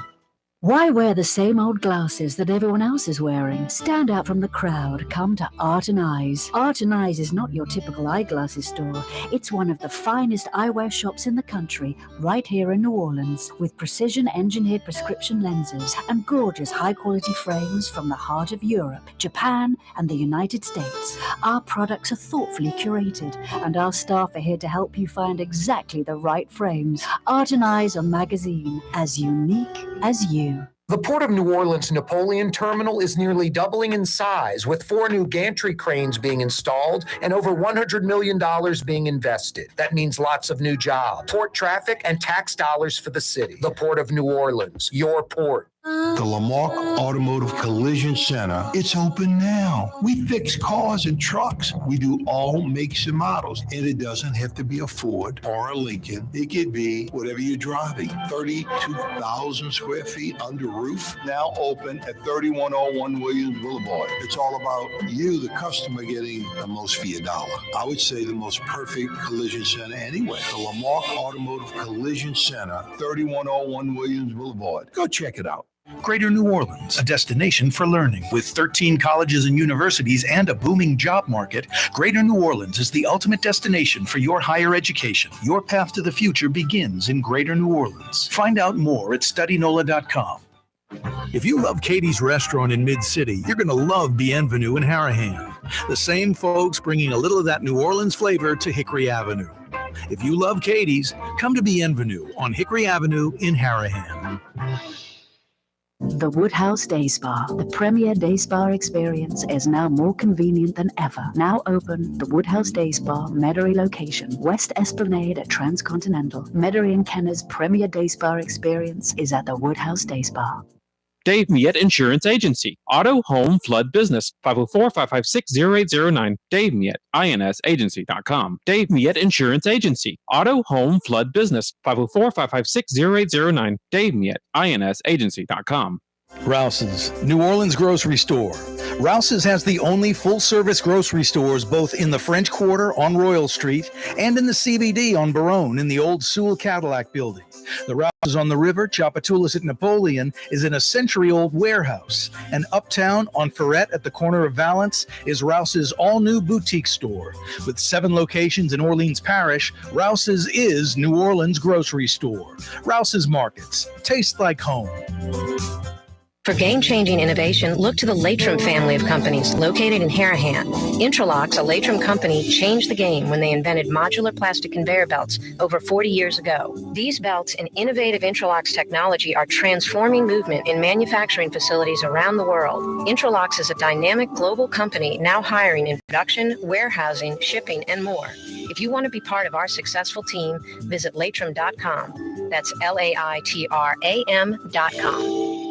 Why wear the same old glasses that everyone else is wearing? Stand out from the crowd. Come to Art and Eyes. Art and Eyes is not your typical eyeglasses store. It's one of the finest eyewear shops in the country, right here in New Orleans, with precision-engineered prescription lenses and gorgeous high-quality frames from the heart of Europe, Japan, and the United States. Our products are thoughtfully curated, and our staff are here to help you find exactly the right frames. Art and Eyes are magazine, as unique as you. The Port of New Orleans Napoleon Terminal is nearly doubling in size, with 4 new gantry cranes being installed and over $100 million being invested. That means lots of new jobs, port traffic, and tax dollars for the city. The Port of New Orleans, your port. The Lamarck Automotive Collision Center, it's open now. We fix cars and trucks. We do all makes and models. And it doesn't have to be a Ford or a Lincoln. It could be whatever you're driving. 32,000 square feet under roof, now open at 3101 Williams Boulevard. It's all about you, the customer, getting the most for your dollar. I would say the most perfect collision center anyway. The Lamarck Automotive Collision Center, 3101 Williams Boulevard. Go check it out. Greater New Orleans, a destination for learning. With 13 colleges and universities and a booming job market, Greater New Orleans is the ultimate destination for your higher education. Your path to the future begins in Greater New Orleans. Find out more at studynola.com. If you love Katie's Restaurant in Mid-City, you're going to love Bienvenue in Harahan. The same folks bringing a little of that New Orleans flavor to Hickory Avenue. If you love Katie's, come to Bienvenue on Hickory Avenue in Harahan. The Woodhouse Day Spa, the premier day spa experience, is now more convenient than ever. Now open, the Woodhouse Day Spa, Metairie location, West Esplanade at Transcontinental. Metairie & Kenner's premier day spa experience is at the Woodhouse Day Spa. Dave Miette Insurance Agency. Auto, home, flood, business. 504-556-0809. Dave Miette, INSagency.com. Dave Miette Insurance Agency. Auto, home, flood, business. 504-556-0809. Dave Miette, INSagency.com. Rouse's, New Orleans grocery store. Rouse's has the only full-service grocery stores both in the French Quarter on Royal Street and in the CBD on Baronne in the old Sewell Cadillac building. The Rouse's on the river, Tchoupitoulas at Napoleon, is in a century-old warehouse. And uptown on Ferret at the corner of Valence is Rouse's all-new boutique store. With 7 locations in Orleans Parish, Rouse's is New Orleans grocery store. Rouse's Markets. Taste like home. For game-changing innovation, look to the Latrim family of companies located in Harahan. Intralocks, a Latrim company, changed the game when they invented modular plastic conveyor belts over 40 years ago. These belts and innovative Intralocks technology are transforming movement in manufacturing facilities around the world. Intralocks is a dynamic global company now hiring in production, warehousing, shipping, and more. If you want to be part of our successful team, visit latrim.com. That's LAITRAM.com.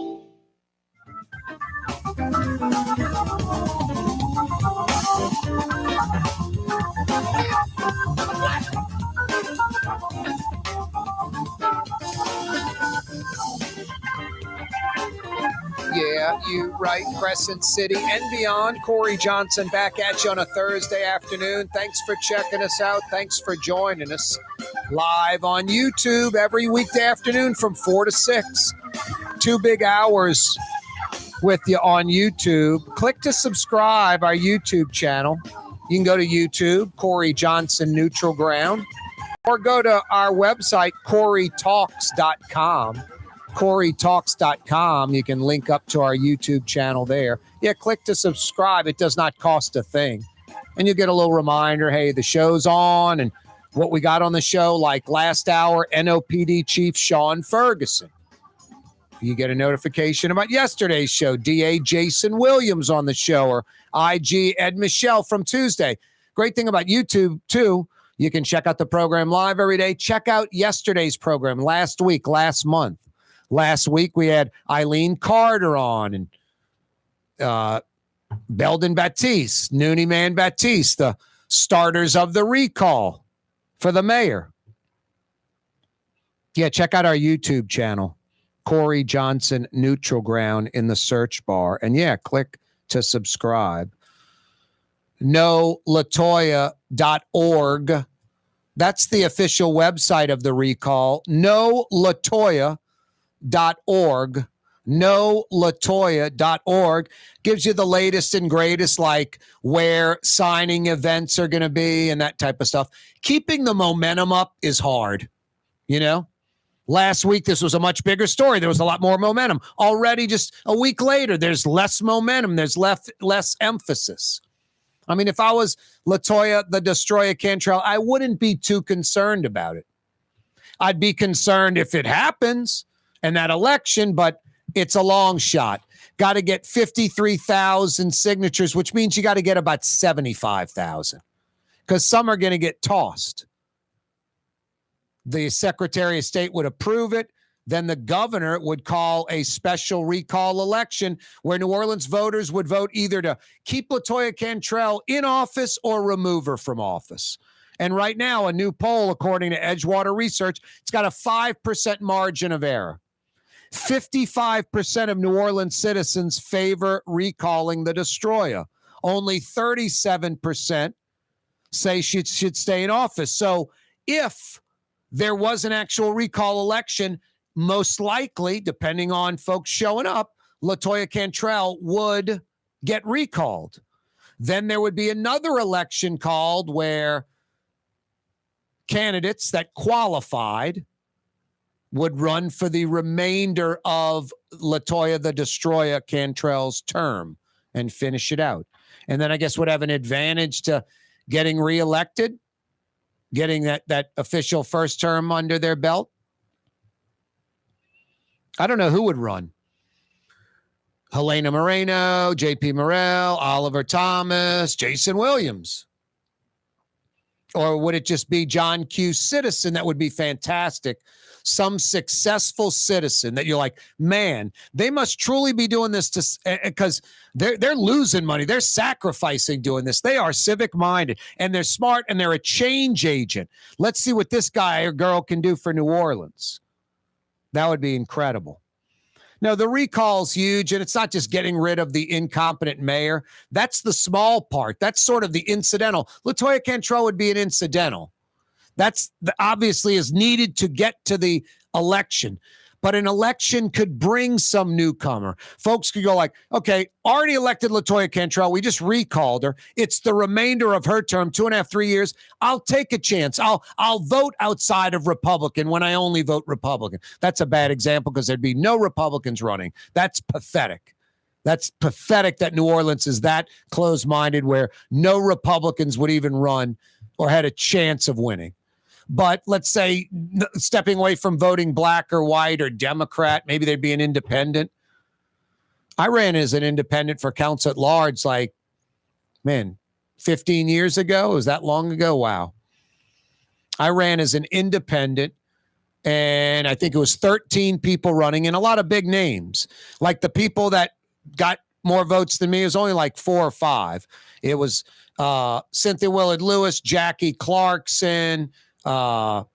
Yeah, you right. Crescent City and beyond. Corey Johnson back at you on a Thursday afternoon. Thanks for checking us out. Thanks for joining us live on YouTube every weekday afternoon from 4 to 6. 2 big hours with you on YouTube. Click to subscribe our YouTube channel. You can go to YouTube, Corey Johnson Neutral Ground, or go to our website, CoreyTalks.com. CoreyTalks.com. You can link up to our YouTube channel there. Yeah, click to subscribe. It does not cost a thing. And you get a little reminder, hey, the show's on and what we got on the show, like last hour, NOPD Chief Shaun Ferguson. You get a notification about yesterday's show, DA Jason Williams on the show, or IG Ed Michelle from Tuesday. Great thing about YouTube, too, you can check out the program live every day. Check out yesterday's program, last week, last month. Last week, we had Eileen Carter on and Belden Batiste, Noonie Man Batiste, the starters of the recall for the mayor. Yeah, check out our YouTube channel, Corey Johnson Neutral Ground, in the search bar. And yeah, click to subscribe. NoLatoya.org. That's the official website of the recall. NoLatoya.org. NoLatoya.org gives you the latest and greatest, like where signing events are going to be and that type of stuff. Keeping the momentum up is hard, you know? Last week, this was a much bigger story. There was a lot more momentum. Already just a week later, there's less momentum. There's less emphasis. I mean, if I was Latoya, the Destroyer Cantrell, I wouldn't be too concerned about it. I'd be concerned if it happens in that election, but it's a long shot. Got to get 53,000 signatures, which means you got to get about 75,000 because some are going to get tossed. The Secretary of State would approve it. Then the governor would call a special recall election where New Orleans voters would vote either to keep Latoya Cantrell in office or remove her from office. And right now, a new poll, according to Edgewater Research, it's got a 5% margin of error. 55% of New Orleans citizens favor recalling the Destroyer. Only 37% say she should stay in office. So if there was an actual recall election, most likely, depending on folks showing up, Latoya Cantrell would get recalled. Then there would be another election called where candidates that qualified would run for the remainder of Latoya the Destroyer Cantrell's term and finish it out. And then I guess would have an advantage to getting reelected, getting that official first term under their belt. I don't know who would run. Helena Moreno, J.P. Morrell, Oliver Thomas, Jason Williams. Or would it just be John Q. Citizen? That would be fantastic. Some successful citizen that you're like, man, they must truly be doing this because they're losing money. They're sacrificing doing this. They are civic minded and they're smart and they're a change agent. Let's see what this guy or girl can do for New Orleans. That would be incredible. No, the recall's huge, and it's not just getting rid of the incompetent mayor. That's the small part. That's sort of the incidental. Latoya Cantrell would be an incidental. That's obviously is needed to get to the election. but an election could bring some newcomer. Folks could go like, okay, already elected LaToya Cantrell. We just recalled her. It's the remainder of her term, 2.5, 3 years. I'll take a chance. I'll vote outside of Republican when I only vote Republican. That's a bad example because there'd be no Republicans running. That's pathetic. That's pathetic that New Orleans is that closed-minded where no Republicans would even run or had a chance of winning. But let's say stepping away from voting black or white or Democrat, maybe they'd be an independent. I ran as an independent for council at large 15 years ago. Was that long ago? Wow. I ran as an independent, and I think it was 13 people running and a lot of big names. Like the people that got more votes than me, it was only like 4 or 5. It was Cynthia Willard Lewis, Jackie Clarkson, who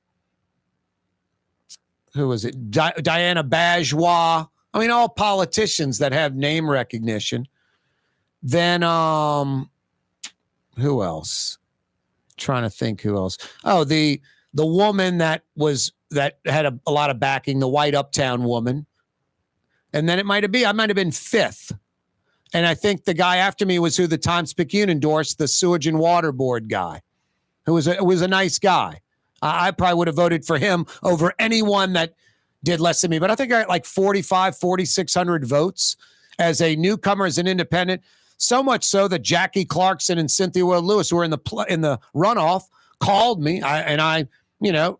was it? Diana Bajwa. I mean, all politicians that have name recognition. Then, who else? Trying to think who else. Oh, the woman that had a lot of backing, the white uptown woman. And then I might have been 5th. And I think the guy after me was who the Times-Picayune endorsed, the Sewage and Water Board guy, who was a nice guy. I probably would have voted for him over anyone that did less than me. But I think I got like 4,600 votes as a newcomer, as an independent. So much so that Jackie Clarkson and Cynthia Willard Lewis, who were in the runoff, called me. I,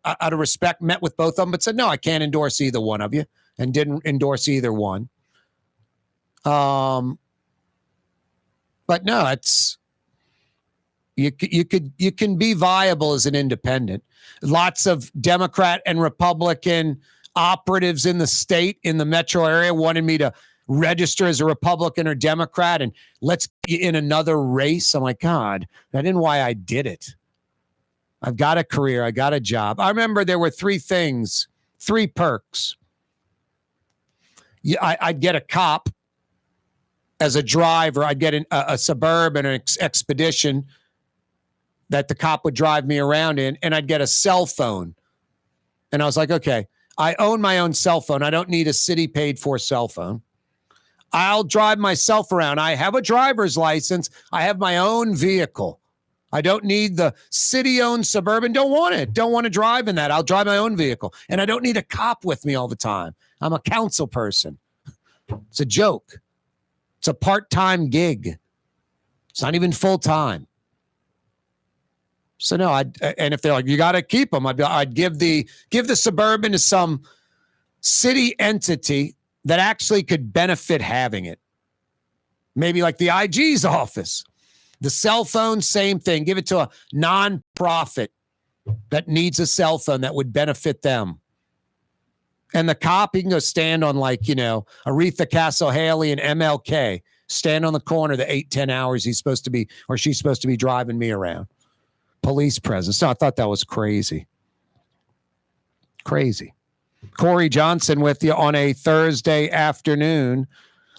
out of respect, met with both of them, but said, no, I can't endorse either one of you, and didn't endorse either one. But no, it's you can be viable as an independent. Lots of Democrat and Republican operatives in the state, in the metro area, wanted me to register as a Republican or Democrat and let's get in another race. I'm like, God, that isn't why I did it. I've got a career. I got a job. I remember there were 3 perks. I'd get a cop as a driver. I'd get a Suburban or an Expedition that the cop would drive me around in, and I'd get a cell phone. And I was like, okay, I own my own cell phone. I don't need a city paid for cell phone. I'll drive myself around. I have a driver's license. I have my own vehicle. I don't need the city-owned Suburban. Don't want it. Don't want to drive in that. I'll drive my own vehicle. And I don't need a cop with me all the time. I'm a council person. It's a joke. It's a part-time gig. It's not even full-time. So no, and if they're like, you got to keep them, I'd give the Suburban to some city entity that actually could benefit having it. Maybe like the IG's office. The cell phone, same thing. Give it to a nonprofit that needs a cell phone that would benefit them. And the cop, he can go stand on Aretha Castle Haley and MLK. Stand on the corner the 8-10 hours he's supposed to be, or she's supposed to be driving me around. Police presence. So I thought that was crazy. Crazy. Corey Johnson with you on a Thursday afternoon.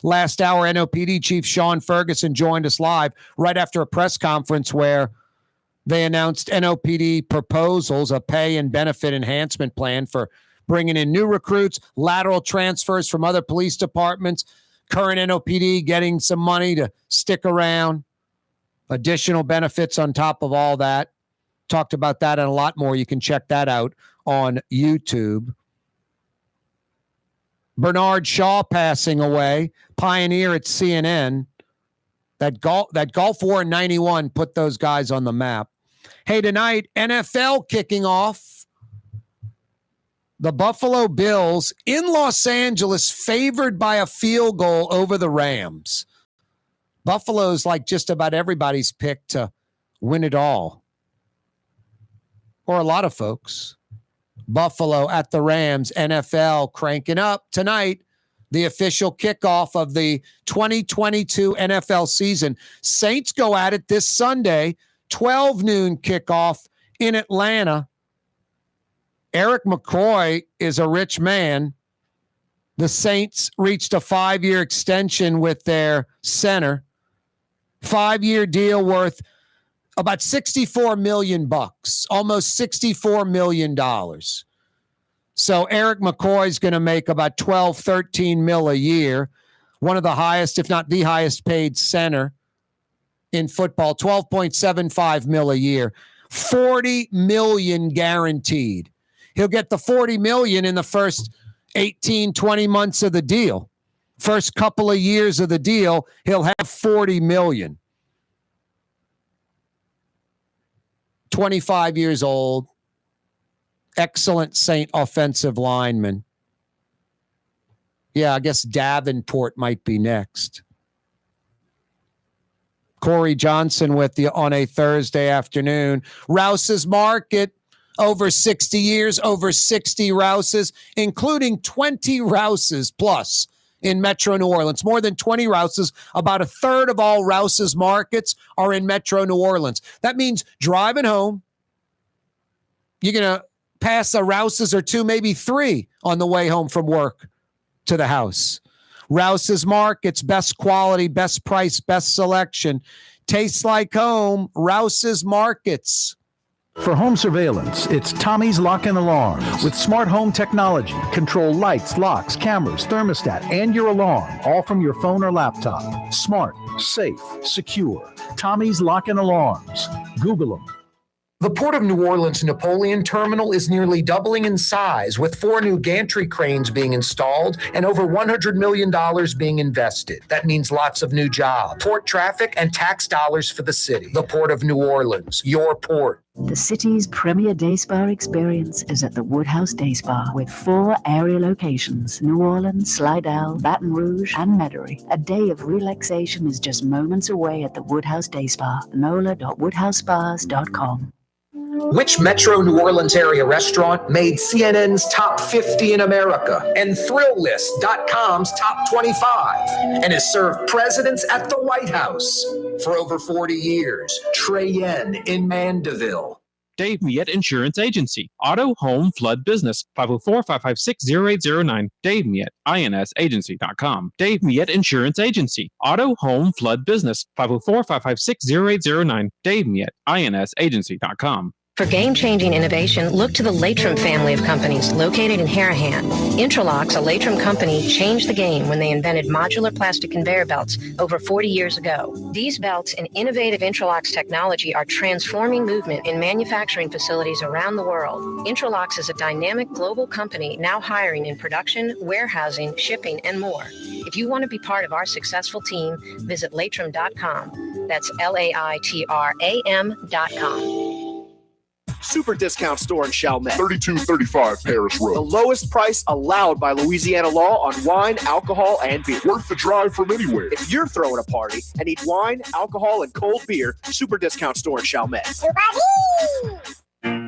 Last hour, NOPD Chief Shaun Ferguson joined us live right after a press conference where they announced NOPD proposals, a pay and benefit enhancement plan for bringing in new recruits, lateral transfers from other police departments, current NOPD getting some money to stick around, additional benefits on top of all that. Talked about that and a lot more. You can check that out on YouTube. Bernard Shaw passing away, pioneer at CNN. That Gulf War in 91 put those guys on the map. Hey, tonight, NFL kicking off. The Buffalo Bills in Los Angeles favored by a field goal over the Rams. Buffalo's like just about everybody's pick to win it all. Or a lot of folks. Buffalo at the Rams, NFL cranking up tonight. The official kickoff of the 2022 NFL season. Saints go at it this Sunday, 12 noon kickoff in Atlanta. Eric McCoy is a rich man. The Saints reached a 5-year extension with their center. 5-year deal worth about $64 million, almost $64 million. So Eric McCoy's going to make about 12, 13 mil a year. One of the highest, if not the highest paid center in football, 12.75 mil a year. 40 million guaranteed. He'll get the 40 million in the first 18, 20 months of the deal. First couple of years of the deal, he'll have 40 million. 25 years old. Excellent Saint offensive lineman. Yeah, I guess Davenport might be next. Corey Johnson with you on a Thursday afternoon. Rouse's Market, over 60 years, over 60 Rouses, including 20 Rouses plus in Metro New Orleans. More than 20 Rouses. About a third of all Rouse's Markets are in Metro New Orleans. That means driving home, you're going to pass a Rouse's or two, maybe three on the way home from work to the house. Rouse's Markets, best quality, best price, best selection. Tastes like home. Rouse's Markets. For home surveillance, it's Tommy's Lock and Alarms. With smart home technology, control lights, locks, cameras, thermostat, and your alarm, all from your phone or laptop. Smart, safe, secure. Tommy's Lock and Alarms. Google them. The Port of New Orleans Napoleon Terminal is nearly doubling in size, with 4 new gantry cranes being installed and over $100 million being invested. That means lots of new jobs, port traffic, and tax dollars for the city. The Port of New Orleans, your port. The city's premier day spa experience is at the Woodhouse Day Spa with 4 area locations: New Orleans, Slidell, Baton Rouge, and Metairie. A day of relaxation is just moments away at the Woodhouse Day Spa. NOLA.woodhousespas.com. Which Metro New Orleans area restaurant made CNN's top 50 in America and ThrillList.com's top 25 and has served presidents at the White House for over 40 years? Trey Yen in Mandeville. Dave Miette Insurance Agency. Auto, home, flood, business. 504-556-0809. Dave Miette, INSagency.com. Dave Miette Insurance Agency. Auto, home, flood, business. 504-556-0809. Dave Miette, INSagency.com. For game-changing innovation, look to the Latrim family of companies located in Harahan. Intralocks, a Latrim company, changed the game when they invented modular plastic conveyor belts over 40 years ago. These belts and innovative Intralocks technology are transforming movement in manufacturing facilities around the world. Intralocks is a dynamic global company now hiring in production, warehousing, shipping, and more. If you want to be part of our successful team, visit Latrim.com. That's LAITRAM.com. Super discount store in Chalmette. 3235 Paris Road. The lowest price allowed by Louisiana law on wine, alcohol, and beer. Worth the drive from anywhere. If you're throwing a party and need wine, alcohol, and cold beer, super discount store in Chalmette.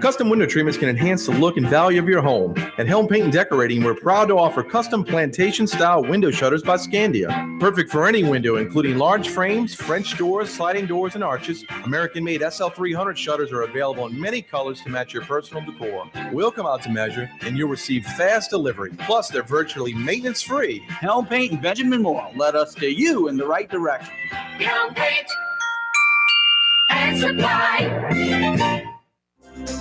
Custom window treatments can enhance the look and value of your home. At Helm Paint and Decorating, we're proud to offer custom plantation-style window shutters by Scandia. Perfect for any window, including large frames, French doors, sliding doors, and arches. American-made SL300 shutters are available in many colors to match your personal decor. We'll come out to measure, and you'll receive fast delivery. Plus, they're virtually maintenance-free. Helm Paint and Benjamin Moore led us steer you in the right direction. Helm Paint and Supply.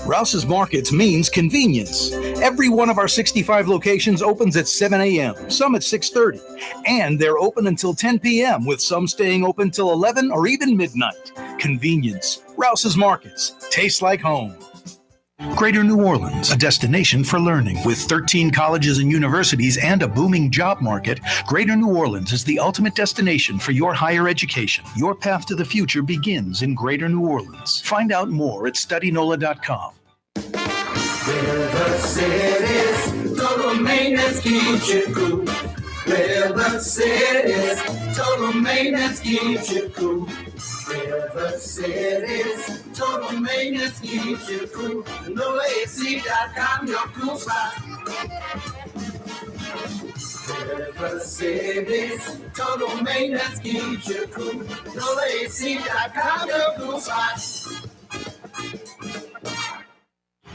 Rouse's Markets means convenience. Every one of our 65 locations opens at 7 a.m., some at 6:30, and they're open until 10 p.m., with some staying open till 11 or even midnight. Convenience. Rouse's Markets. Tastes like home. Greater New Orleans, a destination for learning. With 13 colleges and universities and a booming job market, Greater New Orleans is the ultimate destination for your higher education. Your path to the future begins in Greater New Orleans. Find out more at studynola.com. River City's total maintenance keeps you cool. River City's total maintenance keeps you cool. River City's total maintenance keeps you cool. NoAC.com, your cool spot. River City's total maintenance keeps you cool. NoAC.com, your cool spot.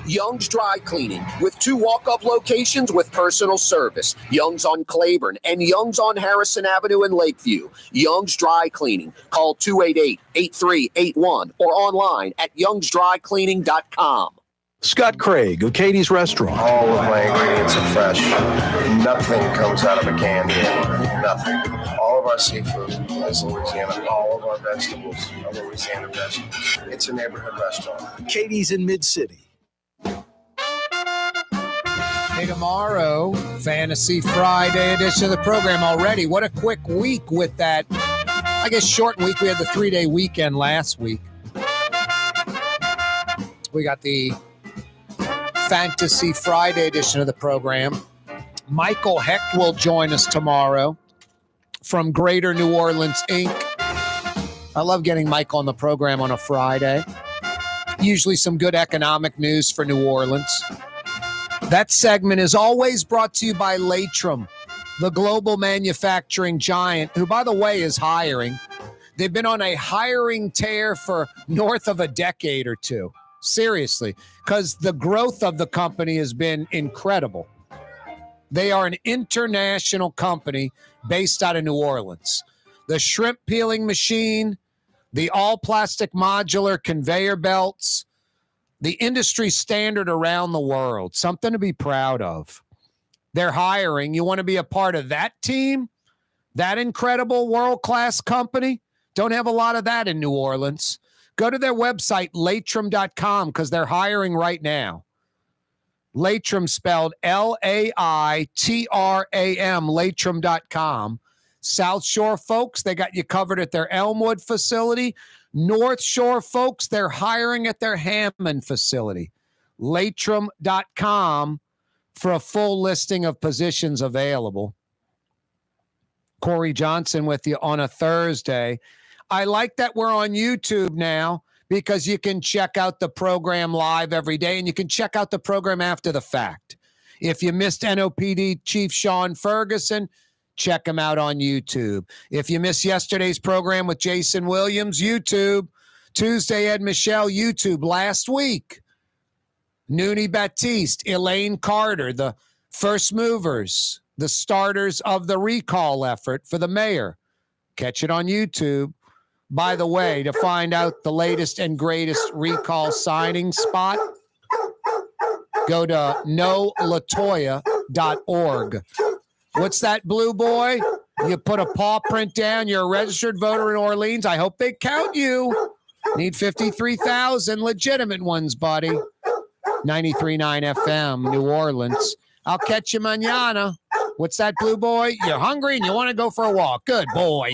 Young's Dry Cleaning, with 2 walk-up locations with personal service. Young's on Claiborne and Young's on Harrison Avenue in Lakeview. Young's Dry Cleaning. Call 288-8381 or online at youngsdrycleaning.com. Scott Craig of Katie's Restaurant. All of my ingredients are fresh. Nothing comes out of a can here. Nothing. All of our seafood is Louisiana. All of our vegetables are Louisiana vegetables. It's a neighborhood restaurant. Katie's in Mid-City. Hey, tomorrow, Fantasy Friday edition of the program already. What a quick week with that, I guess, short week. We had the 3-day weekend last week. We got the Fantasy Friday edition of the program. Michael Hecht will join us tomorrow from Greater New Orleans, Inc. I love getting Michael on the program on a Friday. Usually some good economic news for New Orleans. That segment is always brought to you by Latrim, the global manufacturing giant, who, by the way, is hiring. They've been on a hiring tear for north of a decade or two. Seriously, because the growth of the company has been incredible. They are an international company based out of New Orleans. The shrimp peeling machine, the all-plastic modular conveyor belts, the industry standard around the world, something to be proud of. They're hiring. You want to be a part of that team? That incredible world-class company? Don't have a lot of that in New Orleans. Go to their website, latrim.com, because they're hiring right now. Latrim spelled L-A-I-T-R-A-M, latrim.com. South Shore folks, they got you covered at their Elmwood facility. North Shore folks, they're hiring at their Hammond facility. Latrim.com for a full listing of positions available. Corey Johnson with you on a Thursday. I like that we're on YouTube now because you can check out the program live every day and you can check out the program after the fact. If you missed NOPD Chief Shaun Ferguson, check him out on YouTube. If you missed yesterday's program with Jason Williams, YouTube. Tuesday, Ed Michelle, YouTube. Last week, Noonie Baptiste, Elaine Carter, the first movers, the starters of the recall effort for the mayor. Catch it on YouTube. By the way, to find out the latest and greatest recall signing spot, go to knowlatoya.org. What's that, Blue Boy? You put a paw print down. You're a registered voter in Orleans. I hope they count you. Need 53,000 legitimate ones, buddy. 93.9 FM, New Orleans. I'll catch you mañana. What's that, Blue Boy? You're hungry and you want to go for a walk. Good boy.